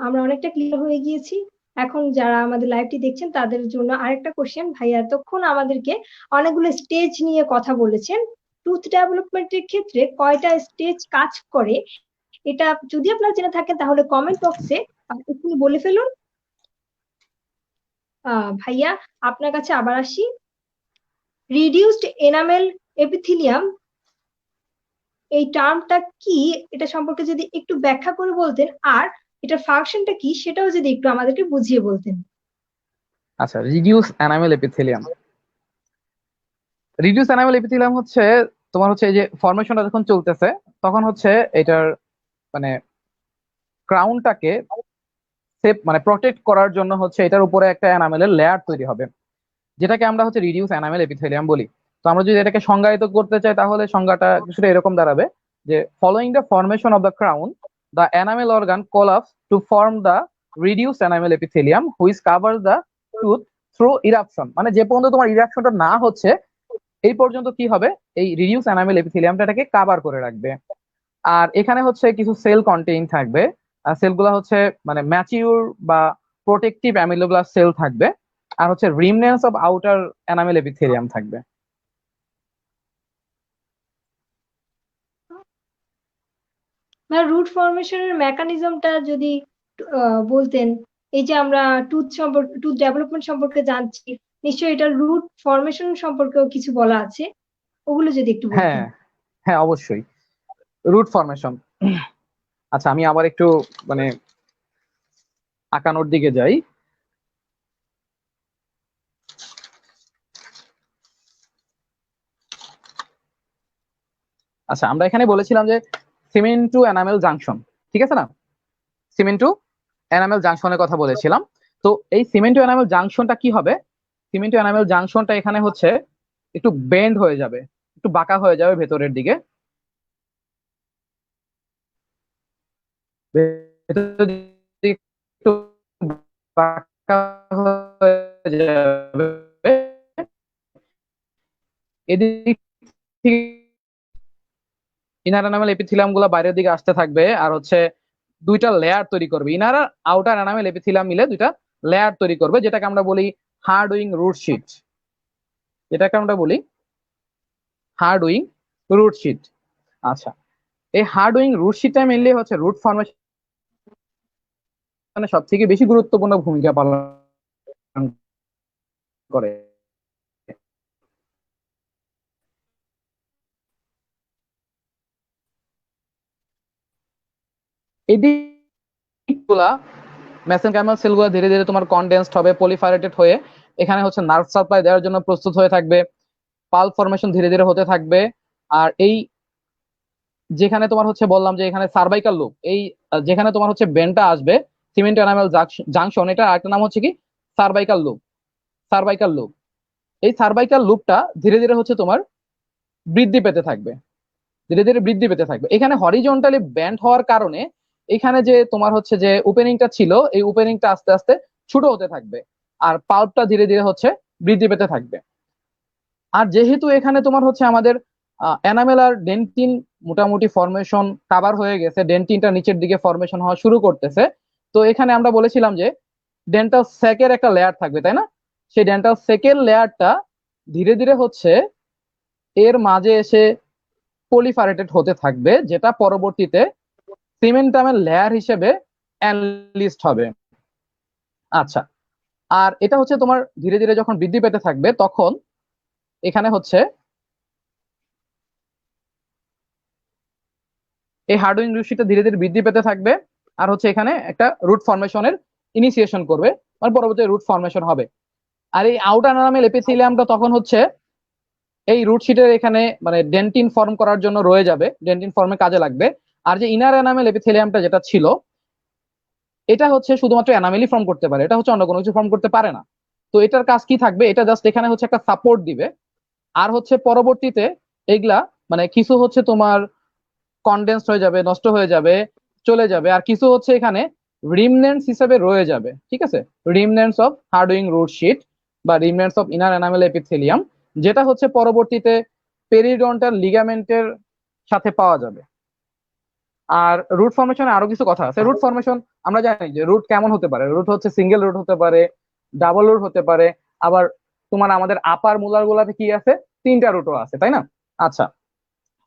আমরা অনেকটা ক্লিয়ার হয়ে গিয়েছি। এখন যারা আমাদের লাইভটি দেখছেন তাদের জন্য আরেকটা কোশ্চেন। ভাই এতক্ষণ আমাদেরকে অনেকগুলো স্টেজ নিয়ে কথা বলেছেন। টুথ ডেভেলপমেন্টের ক্ষেত্রে কয়টা স্টেজ কাজ করে এটা যদি আপনারা জেনে থাকেন তাহলে কমেন্ট বক্সে একটু বলে ফেলুন। ভাইয়া আপনার কাছে আবার আসি। রিডিউসড এনামেল এপিথেলিয়াম এই টার্মটা কি, এটা সম্পর্কে যদি একটু ব্যাখ্যা করে বলতেন, আর এটার ফাংশনটা কি সেটাও যদি একটু আমাদেরকে বুঝিয়ে বলতেন। আচ্ছা, রিডিউস এনামেল এপিথেলিয়াম তোমার হচ্ছে এই যে ফরমেশনটা যখন চলতেছে তখন হচ্ছে এটার মানে ক্রাউনটাকে সেভ মানে প্রটেক্ট করার জন্য হচ্ছে এটার উপরে একটা এনামেলের লেয়ার তৈরি হবে, যেটাকে আমরা হচ্ছে রিডিউস এনামেল এপিথেলিয়াম বলি। তো আমরা যদি এটাকে সংজ্ঞায়িত করতে চাই তাহলে সংজ্ঞাটা কিছুটা এরকম দাঁড়াবে যে following the formation of the crown the enamel organ collapse to form the reduce enamel epithelium which covers the tooth through eruption. মানে যে পর্যন্ত তোমার ইরাপশনটা না হচ্ছে এই পর্যন্ত কি হবে, এই রিডিউস এনামেল এপিথেলিয়ামটাকে কাভার করে রাখবে। আর এখানে হচ্ছে কিছু সেল কন্টেইন থাকবে, সেলগুলো হচ্ছে মানে ম্যাচিউর বা প্রোটেক্টিভ অ্যামিলোব্লাস্ট সেল থাকবে, আর হচ্ছে রিমনেন্স অফ আউটার এনামেল এপিথেলিয়াম থাকবে। বা রুট ফরমেশনের মেকানিজমটা যদি বলতেন। এই যে আমরা টুথ ডেভেলপমেন্ট সম্পর্কে জানছি, নিশ্চয়ই এটা রুট ফরমেশন সম্পর্কেও কিছু বলা আছে, ওগুলো যদি একটু হ্যাঁ, বলতেন। হ্যাঁ, অবশ্যই। রুট ফরমেশন, আচ্ছা আমি আবার একটু মানে আঁকানোর দিকে যাই। আচ্ছা আমরা এখানে বলেছিলাম যে সিমেন্ট টু এনামেল জাংশন, ঠিক আছে না? সিমেন্ট টু এনামেল জাংশনের কথা বলেছিলাম। তো এই সিমেন্ট টু এনামেল জাংশনটা কি হবে, সিমেন্ট টু এনামেল জাংশনটা এখানে হচ্ছে একটু বেন্ড হয়ে যাবে, একটু বাঁকা হয়ে যাবে ভেতরের দিকে, ভেতরের দিকে একটু বাঁকা হয়ে যাবে। এদিক থেকে ইনার এনামেল এপিথিলিয়াম গুলা বাইরের দিকে আসতে থাকবে আর হচ্ছে দুইটা লেয়ার তৈরি করবে, ইনার আর আউটার এনামেল এপিথিলিয়াম মিলে দুইটা লেয়ার তৈরি করবে, যেটাকে আমরা বলি হার্ড উইং রুট শিট, যেটাকে আমরা বলি হার্ড উইং রুট শিট। আচ্ছা, এই হার্ড উইং রুট শিটটা মেনলি হচ্ছে রুট ফর্মেশনে সব থেকে বেশি গুরুত্বপূর্ণ ভূমিকা পালন করে। এই দিকগুলা মেসেনকাইমাল সেলগুলো ধীরে ধীরে তোমার কনডেন্সড হবে, পলিফারেটেড হয়ে এখানে হচ্ছে নার্ভ সাপ্লাই দেওয়ার জন্য প্রস্তুত হয়ে থাকবে, পাল ফরমেশন ধীরে ধীরে হতে থাকবে। আর এই যেখানে তোমার হচ্ছে বললাম যে এখানে সার্ভাইকাল লুপ, এই যেখানে তোমার হচ্ছে বেনটা আসবে সিমেন্ট এনামেল জাংশন, এটা আরেকটা নাম হচ্ছে কি সার্ভাইকাল লুপ। সার্ভাইকাল লুপ, এই সার্ভাইকাল লুপটা ধীরে ধীরে হচ্ছে তোমার বৃদ্ধি পেতে থাকবে, ধীরে ধীরে বৃদ্ধি পেতে থাকবে। এখানে হরিজন্টালি ব্যান্ড হওয়ার কারণে এখানে যে তোমার হচ্ছে যে ওপেনিংটা ছিল এই ওপেনিংটা আস্তে আস্তে ছোট হতে থাকবে, আর পাল্পটা ধীরে ধীরে হচ্ছে বৃদ্ধি পেতে থাকবে। আর যেহেতু এখানে তোমার হচ্ছে আমাদের এনামেল আর ডেন্টিন মোটামুটি ফরমেশন কাভার হয়ে গেছে, ডেন্টিনটা নিচের দিকে ফরমেশন হওয়া শুরু করতেছে, তো এখানে আমরা বলেছিলাম যে ডেন্টাল স্যাকের একটা লেয়ার থাকবে, তাই না? সেই ডেন্টাল স্যাকের লেয়ারটা ধীরে ধীরে হচ্ছে এর মাঝে এসে পলিফারেটেড হতে থাকবে, যেটা পরবর্তীতে সিমেন্টামের লেয়ার হিসেবে অ্যানলিস্ট হবে। আচ্ছা, আর এটা হচ্ছে তোমার ধীরে ধীরে যখন বৃদ্ধি পেতে থাকবে তখন এখানে হচ্ছে এই হার্ডউইং রুটশিটটা ধীরে ধীরে বৃদ্ধি পেতে থাকবে, আর হচ্ছে এখানে একটা রুট ফরমেশনের ইনিশিয়েশন করবে, মানে পরবর্তী রুট ফরমেশন হবে। আর এই আউটার এনামেল এপিথেলিয়ামটা তখন হচ্ছে এই রুটশিটের এখানে মানে ডেন্টিন ফর্ম করার জন্য রয়ে যাবে, ডেন্টিন ফর্মে কাজে লাগবে। আর যে ইনার এনামেল এপিথেলিয়ামটা যেটা ছিল এটা হচ্ছে শুধুমাত্র এনামেলই ফর্ম করতে পারে, এটা হচ্ছে অন্য কোনো কিছু ফর্ম করতে পারে না। তো এটার কাজ কি থাকবে, এটা জাস্ট এখানে হচ্ছে একটা সাপোর্ট দিবে, আর হচ্ছে পরবর্তীতে এগুলা মানে কিছু হচ্ছে তোমার কনডেন্সড হয়ে যাবে, নষ্ট হয়ে যাবে, চলে যাবে, আর কিছু হচ্ছে এখানে রিমনেন্টস হিসেবে রয়ে যাবে, ঠিক আছে? রিমনেন্টস অফ হার্ডউইং রুট শিট বা রিমনেন্টস অফ ইনার এনামেল এপিথেলিয়াম, যেটা হচ্ছে পরবর্তীতে পেরিডন্টাল লিগামেন্টের সাথে পাওয়া যাবে। আর রুট ফরমেশনে আরো কিছু কথা আছে। রুট ফরমেশন আমরা জানি যে রুট কেমন হতে পারে, রুট হচ্ছে সিঙ্গেল রুট হতে পারে, ডাবল রুট হতে পারে, আবার তোমার আমাদের আপার মুলার গুলাতে কি আছে, তিনটা রুটও আছে, তাই না? আচ্ছা,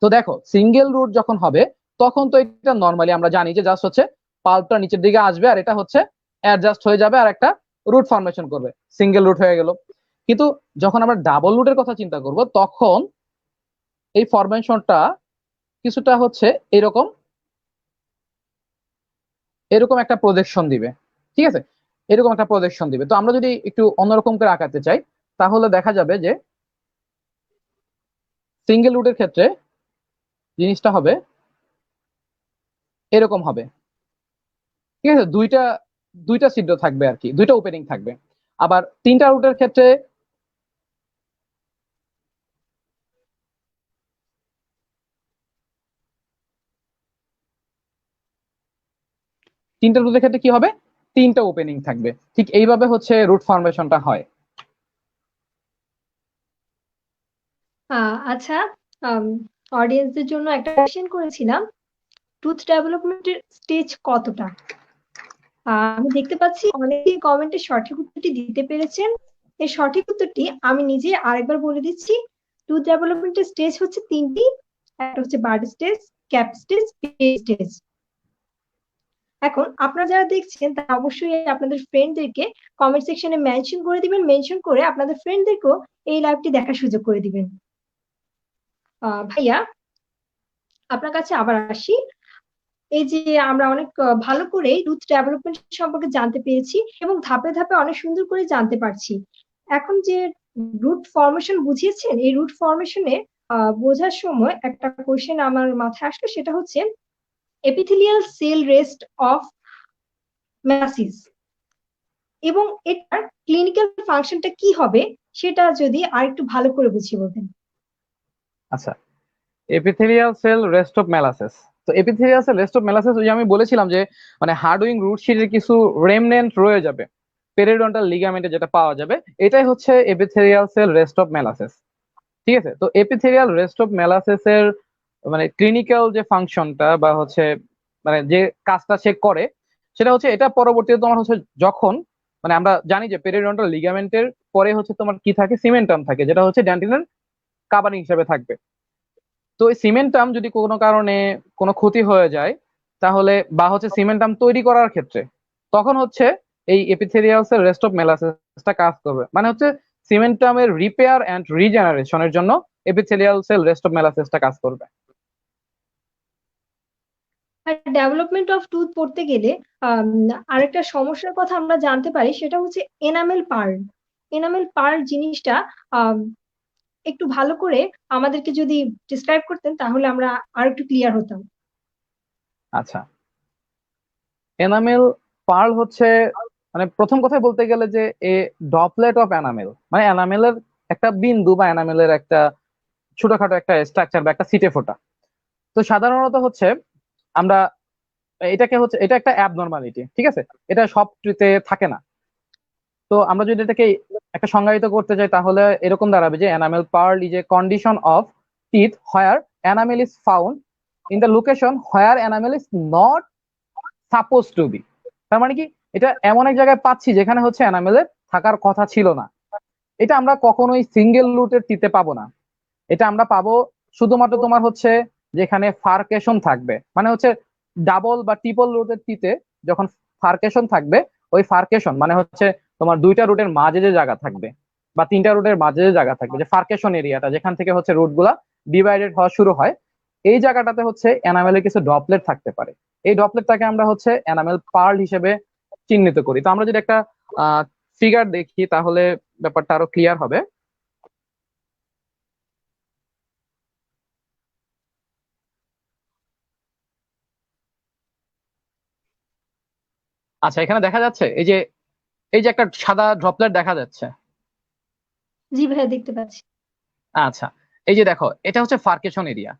তো দেখো সিঙ্গেল রুট যখন হবে তখন তো এটা নর্মালি আমরা জানি যে জাস্ট হচ্ছে পাল্পটা নিচের দিকে আসবে আর এটা হচ্ছে অ্যাডজাস্ট হয়ে যাবে আর একটা রুট ফরমেশন করবে, সিঙ্গেল রুট হয়ে গেল। কিন্তু যখন আমরা ডাবল রুটের কথা চিন্তা করব তখন এই ফরমেশনটা কিছুটা হচ্ছে এরকম এরকম একটা প্রজেকশন দিবে, ঠিক আছে? এরকম একটা প্রজেকশন দিবে। তো আমরা যদি একটু অন্যরকম করে আঁকাতে চাই তাহলে দেখা যাবে যে সিঙ্গেল রুটের ক্ষেত্রে জিনিসটা হবে এরকম হবে, ঠিক আছে? দুইটা দুইটা ছিদ্র থাকবে আর কি, দুইটা ওপেনিং থাকবে। আবার তিনটা রুটের ক্ষেত্রে কি হবে, তিনটা ওপেনিং থাকবে। ঠিক এইভাবে হচ্ছে রুট ফরমেশনটা হয়। আচ্ছা, অডিয়েন্সদের জন্য একটা কোশ্চেন করেছিলাম, টুথ ডেভেলপমেন্টের স্টেজ কতটা? আমি দেখতে পাচ্ছি অনেকেই কমেন্টে সঠিক উত্তরটি দিতে পেরেছেন। এই সঠিক উত্তরটি আমি নিজে আরেকবার বলে দিচ্ছি। টুথ ডেভেলপমেন্টের স্টেজ হচ্ছে তিনটি, একটা হচ্ছে bird stage, cap stage, stage. এখন আপনারা যারা দেখছেন তারা অবশ্যই আপনাদের ফ্রেন্ডদেরকে কমেন্ট সেকশনে মেনশন করে দিবেন, মেনশন করে আপনাদের ফ্রেন্ডদেরকেও এই লাইভটি দেখার সুযোগ করে দিবেন। ভাইয়া, আপনার কাছে আবার আসি। এই যে আমরা অনেক ভালো করে রুট ডেভেলপমেন্ট সম্পর্কে জানতে পেরেছি এবং ধাপে ধাপে অনেক সুন্দর করে জানতে পারছি। এখন যে রুট ফরমেশন বুঝিয়েছেন, এই রুট ফরমেশনে বোঝার সময় একটা কোশ্চেন আমার মাথায় আসলো, সেটা হচ্ছে এপিথেলিয়াল সেল রেস্ট অফ মেলাসিস, এবং এটার ক্লিনিক্যাল ফাংশনটা কি হবে সেটা যদি আরেকটু ভালো করে বুঝিয়ে বলতেন। আচ্ছা, এপিথেলিয়াল সেল রেস্ট অফ মেলাসেস। তো এপিথেলিয়াল সেল রেস্ট অফ মেলাসেস, ওই যে আমি বলেছিলাম যে মানে হার্ডউইং রুট শিটের কিছু রেমনেন্ট রয়ে যাবে পেরিডন্টাল লিগামেন্টে, যেটা পাওয়া যাবে, এটাই হচ্ছে এপিথেলিয়াল সেল রেস্ট অফ মেলাসেস। ঠিক আছে? তো এপিথেলিয়াল রেস্ট অফ মেলাসেস এর মানে ক্লিনিক্যাল যে ফাংশনটা বা হচ্ছে মানে যে কাজটা সে করে, সেটা হচ্ছে এটা পরবর্তীতে তোমার হচ্ছে যখন মানে আমরা জানি যে পেরিডন্টাল লিগামেন্টের পরে হচ্ছে তোমার কি থাকে, সিমেন্টাম থাকে, যেটা হচ্ছে ডেন্টিনের কাভারিং হিসেবে থাকবে। তো এই সিমেন্টাম যদি কোনো কারণে কোনো ক্ষতি হয়ে যায়, তাহলে বা হচ্ছে সিমেন্টাম তৈরি করার ক্ষেত্রে, তখন হচ্ছে এই এপিথেলিয়াল সেল রেস্ট অফ মেলাসেসটা কাজ করবে। মানে হচ্ছে সিমেন্টামের রিপেয়ার এন্ড রিজেনারেশনের জন্য এপিথেলিয়াল সেল রেস্ট অফ মেলাসেসটা কাজ করবে। আর ডেভেলপমেন্ট অফ টুথ পড়তে গেলে আম, আরেকটা সমস্যার কথা আমরা জানতে পারি, সেটা হচ্ছে এনামেল পার্ল। এনামেল পার্ল জিনিসটা আম, একটু ভালো করে আমাদেরকে যদি ডিসক্রাইব করতেন তাহলে আমরা আর একটু ক্লিয়ার হতাম। আচ্ছা, এনামেল পার্ল হচ্ছে মানে প্রথম কথায় বলতে গেলে যে এ ডপলেট অফ এনামেল, মানে এনামেলের একটা বিন্দু বা এনামেলের একটা ছোটখাটো একটা স্ট্রাকচার বা একটা সিটে ফোটা। তো সাধারণত হচ্ছে আমরা এটাকে হচ্ছে এটা একটা অ্যাবনর্মালিটি, ঠিক আছে? এটা সব ট্রিতে থাকে না। তো আমরা যদি এটাকে একটা সংজ্ঞায়িত করতে চাই, তাহলে এরকম দাঁড়াবে যে enamel pearl is a condition of teeth where enamel is found in the location where enamel is not suppose to be. তার মানে কি, এটা এমন এক জায়গায় পাচ্ছি যেখানে হচ্ছে এনামেলের থাকার কথা ছিল না। এটা আমরা কখনোই সিঙ্গেল রুটের টিতে পাবো না। এটা আমরা পাবো শুধুমাত্র তোমার হচ্ছে যেখানে ফার্কেশন থাকবে, মানে হচ্ছে ডাবল বা ট্রিপল রুটের টিতে যখন ফার্কেশন থাকবে, ওই ফার্কেশন মানে হচ্ছে তোমার দুইটা রুটের মাঝে যে জায়গা থাকবে বা তিনটা রুটের মাঝে যে জায়গা থাকবে, যে ফার্কেশন এরিয়াটা যেখান থেকে হচ্ছে রুট গুলা ডিভাইডেড হওয়া শুরু হয়, এই জায়গাটাতে হচ্ছে এনামেলের কিছু ড্রপলেট থাকতে পারে। এই ড্রপলেটটাকে আমরা হচ্ছে এনামেল পার্ল হিসেবে চিহ্নিত করি। তো আমরা যদি একটা ফিগার দেখি তাহলে ব্যাপারটা আরো ক্লিয়ার হবে। আচ্ছা, এখানে দেখা যাচ্ছে এই যে একটা সাদা ড্রপলেট দেখা যাচ্ছে। জি ভাইয়া, দেখতে পাচ্ছি। আচ্ছা, এই যে দেখো, এটা হচ্ছে ফার্কেশন এরিয়া।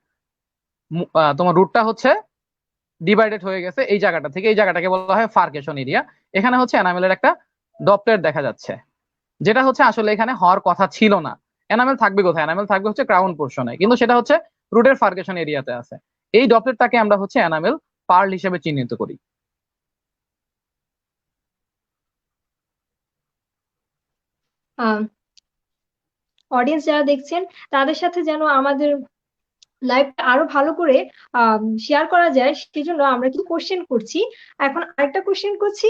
তোমার রুটটা হচ্ছে ডিভাইডেড হয়ে গেছে এই জায়গাটা থেকে, এই জায়গাটাকে বলা হয় ফার্কেশন এরিয়া। এখানে হচ্ছে এনামেলের একটা ড্রপলেট দেখা যাচ্ছে, যেটা হচ্ছে আসলে এখানে হওয়ার কথা ছিল না। এনামেল থাকবে কোথায়? এনামেল থাকবে হচ্ছে ক্রাউন পোর্শনে, কিন্তু সেটা হচ্ছে রুটের ফার্কেশন এরিয়াতে আছে। এই ড্রপলেটটাকে আমরা হচ্ছে এনামেল পার্ল হিসেবে চিহ্নিত করি। অডিয়েন্স যারা দেখছেন তাদের সাথে যেন আমাদের লাইভটা আরো ভালো করে শেয়ার করা যায়, সেজন্য আমরা কিছু কোশ্চেন করছি। এখন আরেকটা কোশ্চেন করছি,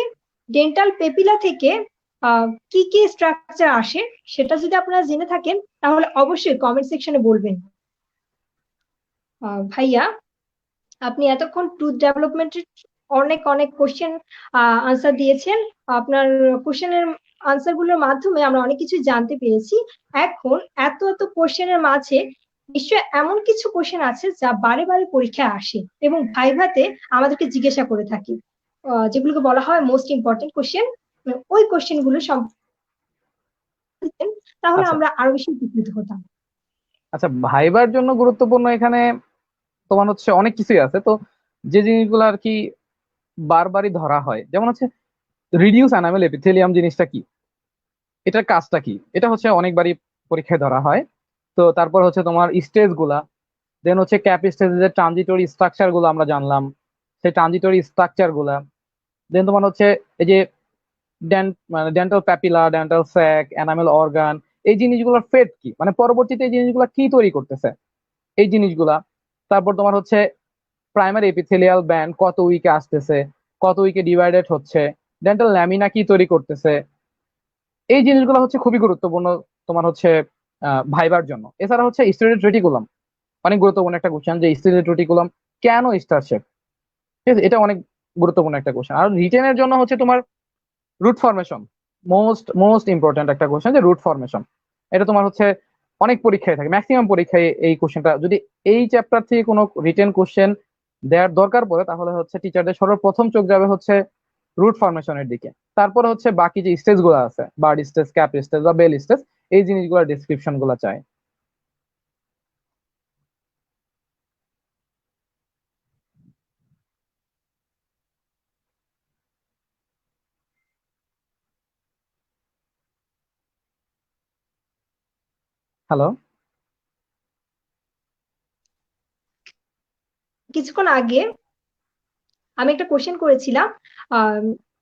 ডেন্টাল পেপিলা থেকে কি কি স্ট্রাকচার আসে সেটা যদি আপনারা জেনে থাকেন তাহলে অবশ্যই কমেন্ট সেকশনে বলবেন। ভাইয়া, আপনি এতক্ষণ টুথ ডেভেলপমেন্টের অনেক অনেক কোশ্চেন আনসার দিয়েছেন। আপনার কোশ্চেনের আনসার গুলোর মাধ্যমে আমরা অনেক কিছু জানতে পেরেছি। এখন এত এত কোশ্চেনের মাঝে নিশ্চয় এমন কিছু কোশ্চেন আছে যা বারে বারে পরীক্ষায় আসে এবং ভাইভাতে আমাদেরকে জিজ্ঞাসা করে থাকে, যেগুলোকে বলা হয় মোস্ট ইম্পর্টেন্ট কোশ্চেন। ওই কোশ্চেন গুলো সম্পর্কে তাহলে আচ্ছা আমরা আরো বেশি উপকৃত হতাম। আচ্ছা, ভাইবার জন্য গুরুত্বপূর্ণ এখানে তোমার হচ্ছে অনেক কিছুই আছে। তো যে জিনিসগুলো আর কি বারবারই ধরা হয়, যেমন হচ্ছে রিডিউস অ্যানামেল এপিথেলিয়াম জিনিসটা কি, এটার কাজটা কি, এটা হচ্ছে অনেকবারই পরীক্ষায় ধরা হয়। তো তারপর হচ্ছে তোমার স্টেজ গুলা, দেন হচ্ছে ক্যাপ স্টেজের যে ট্রানজিটরি স্ট্রাকচার গুলো আমরা জানলাম, সেই ট্রানজিটরি স্ট্রাকচার গুলা। দেন তোমার হচ্ছে এই যে মানে dental papilla, dental sac, enamel organ, এই জিনিসগুলোর ফেট কি, মানে পরবর্তীতে এই জিনিসগুলো কি তৈরি করতেছে, এই জিনিসগুলা। তারপর তোমার হচ্ছে প্রাইমারি এপিথেলিয়াল ব্যান্ড কত উইকে আসতেছে, কত উইকে ডিভাইডেড হচ্ছে, ডেন্টাল ল্যামিনা কি তৈরি করতেছে, এই জিনিসগুলো হচ্ছে খুবই গুরুত্বপূর্ণ তোমার হচ্ছে ভাইবার জন্য। এছাড়া হচ্ছে স্টেরেট রেটিকুলাম, অনেক গুরুত্বপূর্ণ একটা কোশ্চেন, যে স্টেরেট রেটিকুলাম কেন স্টার শেপ, ঠিক আছে, এটা অনেক গুরুত্বপূর্ণ একটা কোশ্চেন। আর রিটেনের জন্য হচ্ছে তোমার root formation, most most important একটা কোশ্চেন, যে রুট ফরমেশন। এটা তোমার হচ্ছে অনেক পরীক্ষায় থাকে, ম্যাক্সিমাম পরীক্ষায় এই কোশ্চেনটা, যদি এই চ্যাপ্টার থেকে কোনো রিটেন কোশ্চেন দেওয়ার দরকার পড়ে, তাহলে হচ্ছে টিচারদের সর্বপ্রথম চোখ যাবে হচ্ছে রুট ফরমেশনের দিকে। তারপরে হচ্ছে বাকি যে স্টেজ গুলো আছে, বার্ড স্টেজ, ক্যাপ স্টেজ বা বেল স্টেজ, এই জিনিসগুলোর ডিসক্রিপশন গুলো চায়। হ্যালো। কিছুক্ষণ আগে আমি একটা কোশ্চেন করেছিলাম।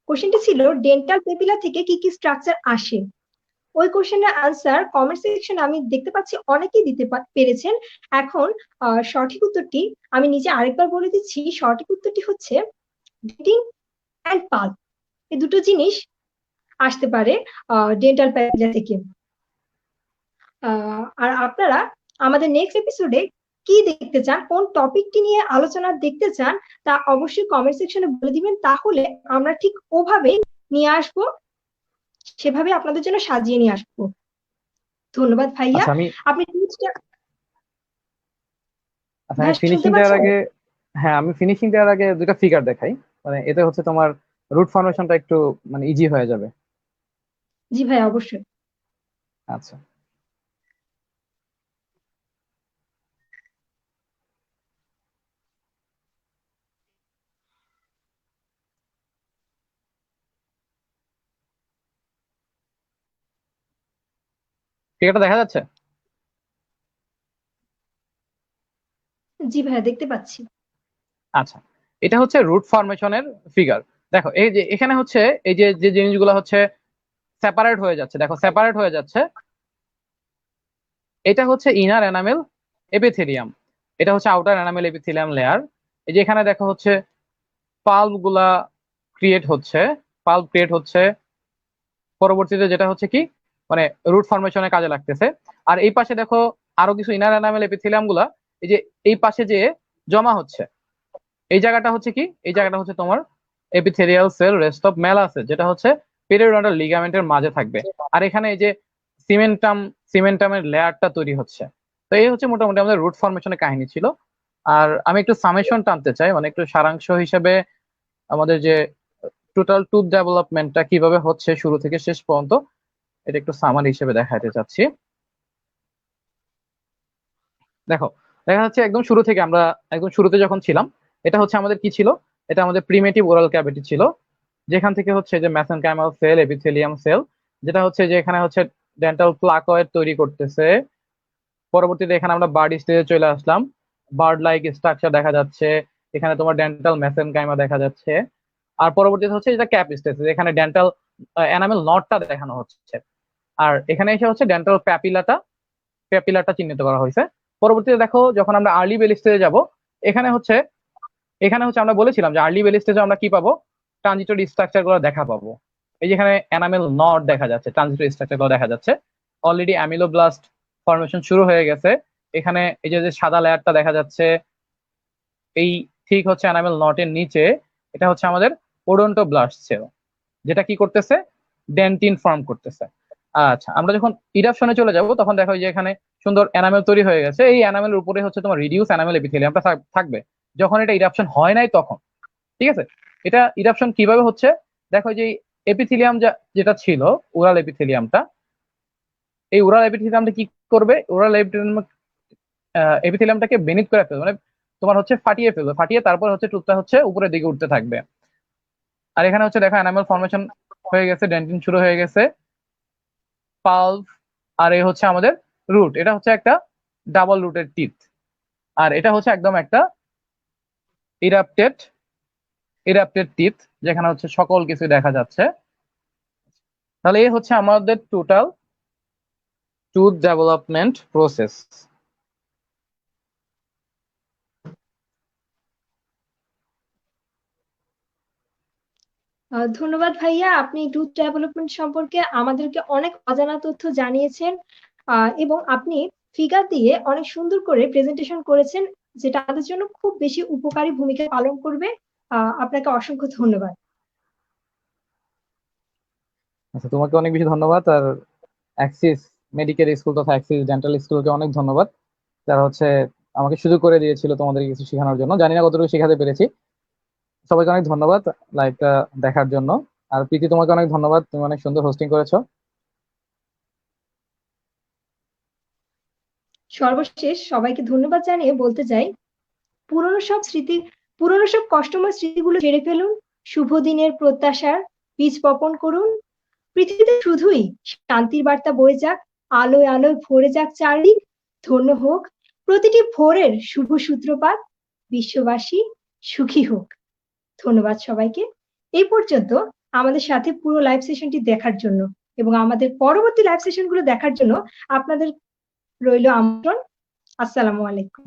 কোশ্চেনটা ছিল ডেন্টাল পেপিলা থেকে কি কি স্ট্রাকচার আসে। ওই কোশ্চেনের আনসার কমেন্ট সেকশনে আমি দেখতে পাচ্ছি অনেকেই দিতে পেরেছেন। এখন সঠিক উত্তরটি আমি নিজে আরেকবার বলে দিচ্ছি। সঠিক উত্তরটি হচ্ছে ডেন্টিং অ্যান্ড পাল্প, এই দুটো জিনিস আসতে পারে ডেন্টাল প্যাপিলা থেকে। আর আপনারা আমাদের নেক্সট এপিসোডে কি দেখতে চান, কোন টপিকটি নিয়ে আলোচনা দেখতে চান, তা অবশ্যই কমেন্ট সেকশনে বলে দিবেন। তাহলে আমরা ঠিক ওভাবে নিয়ে আসবো, সেভাবে আপনাদের জন্য সাজিয়ে নিয়ে আসবো। ধন্যবাদ ভাইয়া। আচ্ছা আমি আপনি টিপসটা আচ্ছা আমি ভাইয়া শুনতে ফিনিশিং দেওয়ার পাচ্ছেন? আগে, হ্যাঁ আমি ফিনিশিং দেওয়ার আগে দুইটা ফিগার দেখাই, মানে এতে হচ্ছে তোমার রুট ফরমেশনটা একটু মানে ইজি হয়ে যাবে। জি ভাইয়া, অবশ্যই। আচ্ছা, ফিগারটা দেখা যাচ্ছে? জি ভাইয়া, দেখতে পাচ্ছি। আচ্ছা, এটা হচ্ছে রুট ফরমেশনের ফিগার। দেখো এই যে এখানে হচ্ছে এই যে যে জিনিসগুলো হচ্ছে সেপারেট হয়ে যাচ্ছে, দেখো সেপারেট হয়ে যাচ্ছে, এটা হচ্ছে ইনার এনামেল এপিথেলিয়াম, এটা হচ্ছে আউটার এনামেল এপিথেলিয়াম লেয়ার। এই যে এখানে দেখো হচ্ছে পাল্প গুলা ক্রিয়েট হচ্ছে, পাল্প ক্রিয়েট হচ্ছে, পরবর্তীতে যেটা হচ্ছে কি মানে রুট ফরমেশনের কাজে লাগতেছে। আর এই পাশে দেখো আরো কিছু ইনার এনামেল এপিথেলিয়াম গুলা এই যে এই পাশে যে জমা হচ্ছে, এই জায়গাটা হচ্ছে কি, এই জায়গাটা হচ্ছে তোমার এপিথেলিয়াল সেল রেস্ট অফ মেলাসেস, যেটা হচ্ছে পেরিওডন্টাল লিগামেন্টের মাঝে থাকবে। আর এখানে এই যে সিমেন্টাম, সিমেন্টামের লেয়ারটা তৈরি হচ্ছে। তো এই হচ্ছে মোটামুটি আমাদের রুট ফরমেশনের কাহিনী ছিল। আর আমি একটু সামেশন টানতে চাই, মানে একটু সারাংশ হিসেবে আমাদের যে টোটাল টুথ ডেভেলপমেন্টটা কিভাবে হচ্ছে শুরু থেকে শেষ পর্যন্ত, এটা একটু সামারি হিসেবে দেখাতে চাচ্ছি। দেখো, দেখা যাচ্ছে একদম শুরু থেকে আমরা, একদম শুরুতে যখন ছিলাম, এটা হচ্ছে আমাদের কি ছিল, এটা আমাদের প্রিমেটিভ ওরাল ক্যাভিটি ছিল, যেখান থেকে হচ্ছে যে মেসেনকাইমাল সেল, এপিথেলিয়াম সেল, যেটা হচ্ছে যে এখানে হচ্ছে ডেন্টাল প্লাকয়েড তৈরি করতেছে। পরবর্তীতে এখানে আমরা বার্ড স্টেজে চলে আসলাম, বার্ড লাইক স্ট্রাকচার দেখা যাচ্ছে, এখানে তোমার ডেন্টাল মেসেনকাইমা দেখা যাচ্ছে। আর পরবর্তীতে হচ্ছে যেটা ক্যাপ স্টেজ, এখানে ডেন্টাল এনামেল নটটা দেখানো হচ্ছে। আর এখানে এসে হচ্ছে ডেন্টাল প্যাপিলাটা, প্যাপিলাটা চিহ্নিত করা হয়েছে। পরবর্তীতে দেখো যখন আমরা আর্লি বেল স্টেজে যাব, এখানে হচ্ছে, এখানে হচ্ছে আমরা বলেছিলাম যে আর্লি বেল স্টেজে আমরা কি পাবো, ট্রানজিটরি স্ট্রাকচার গুলো দেখা পাবো। এই যেখানে এনামেল নট দেখা যাচ্ছে, ট্রানজিটরি স্ট্রাকচার গুলো দেখা যাচ্ছে, অলরেডি অ্যামিলোব্লাস্ট ফরমেশন শুরু হয়ে গেছে। এখানে এই যে যে সাদা লেয়ারটা দেখা যাচ্ছে, এই ঠিক হচ্ছে এনামেল নটের নিচে, এটা হচ্ছে আমাদের ওডোন্টোব্লাস্ট সেল, যেটা কি করতেছে, ডেন্টিন ফর্ম করতেছে। আচ্ছা, আমরা যখন ইরাপশনে চলে যাব তখন দেখো যে এখানে সুন্দর এনামেল তৈরি হয়ে গেছে। এই এনামেলের উপরে হচ্ছে তোমার রিডিউস এনামেল এপিথেলিয়ামটা থাকবে যখন এটা ইরাপশন হয় নাই তখন। ঠিক আছে, এটা ইরাপশন কিভাবে হচ্ছে দেখো, যে এপিথেলিয়াম যেটা ছিল ওরাল এপিথেলিয়ামটা, এই ওরাল এপিথেলিয়ামটা কি করবে, ওরাল এপিথেলিয়ামটাকে বেনিথ করে ফেলবে, মানে তোমার হচ্ছে ফাটিয়ে ফেলবে, ফাটিয়ে তারপর হচ্ছে টুথটা হচ্ছে উপরের দিকে উঠতে থাকবে। আর এখানে হচ্ছে দেখো এনামেল ফর্মেশন হয়ে গেছে, ডেন্টিন শুরু হয়ে গেছে, পালভ, আর এই হচ্ছে আমাদের রুট। এটা হচ্ছে একটা ডাবল রুটের টিথ, আর এটা হচ্ছে একদম একটা ইরাপ্টেড ইরাপ্টেড টিথ, যেখানে হচ্ছে সকল কিছু দেখা যাচ্ছে। তাহলে এই হচ্ছে আমাদের টোটাল টুথ ডেভেলপমেন্ট প্রসেস। ধন্যবাদ ভাইয়া, আপনি ট্যুর ডেভেলপমেন্ট সম্পর্কে আমাদেরকে অনেক অজানা তথ্য জানিয়েছেন এবং আপনি ফিগার দিয়ে অনেক সুন্দর করে প্রেজেন্টেশন করেছেন, যেটা আমাদের জন্য খুব বেশি উপকারী ভূমিকা পালন করবে। আপনাকে অসংখ্য ধন্যবাদ। আচ্ছা, তোমাকে অনেক বেশি ধন্যবাদ। আর অ্যাক্সিস মেডিকেল স্কুল তথা অ্যাক্সিস ডেন্টাল স্কুলকে অনেক ধন্যবাদ, যারা হচ্ছে আমাকে সুযোগ করে দিয়েছিল তোমাদের কিছু শেখানোর জন্য। জানি না কতটুকু শেখাতে পেরেছি। সবাইকে অনেক ধন্যবাদ লাইভটা দেখার জন্য। আর প্রীতি, তোমাকে অনেক ধন্যবাদ, তুমি অনেক সুন্দর হোস্টিং করেছো। সর্বশেষ সবাইকে ধন্যবাদ জানিয়ে বলতে চাই, পুরনো সব স্মৃতি পুরনো সব কষ্টময় স্মৃতিগুলো ঝেড়ে ফেলুন, শুভ দিনের প্রত্যাশার বীজ বপন করুন। পৃথিবীতে শুধুই শান্তির বার্তা বয়ে যাক, আলোয় আলোয় ভরে যাক চারদিক। ধন্য হোক প্রতিটি ভোরের শুভ সূত্রপাত, বিশ্ববাসী সুখী হোক। ধন্যবাদ সবাইকে এই পর্যন্ত আমাদের সাথে পুরো লাইভ সেশনটি দেখার জন্য, এবং আমাদের পরবর্তী লাইভ সেশনগুলো দেখার জন্য আপনাদের রইল আমন্ত্রণ। আসসালামু আলাইকুম।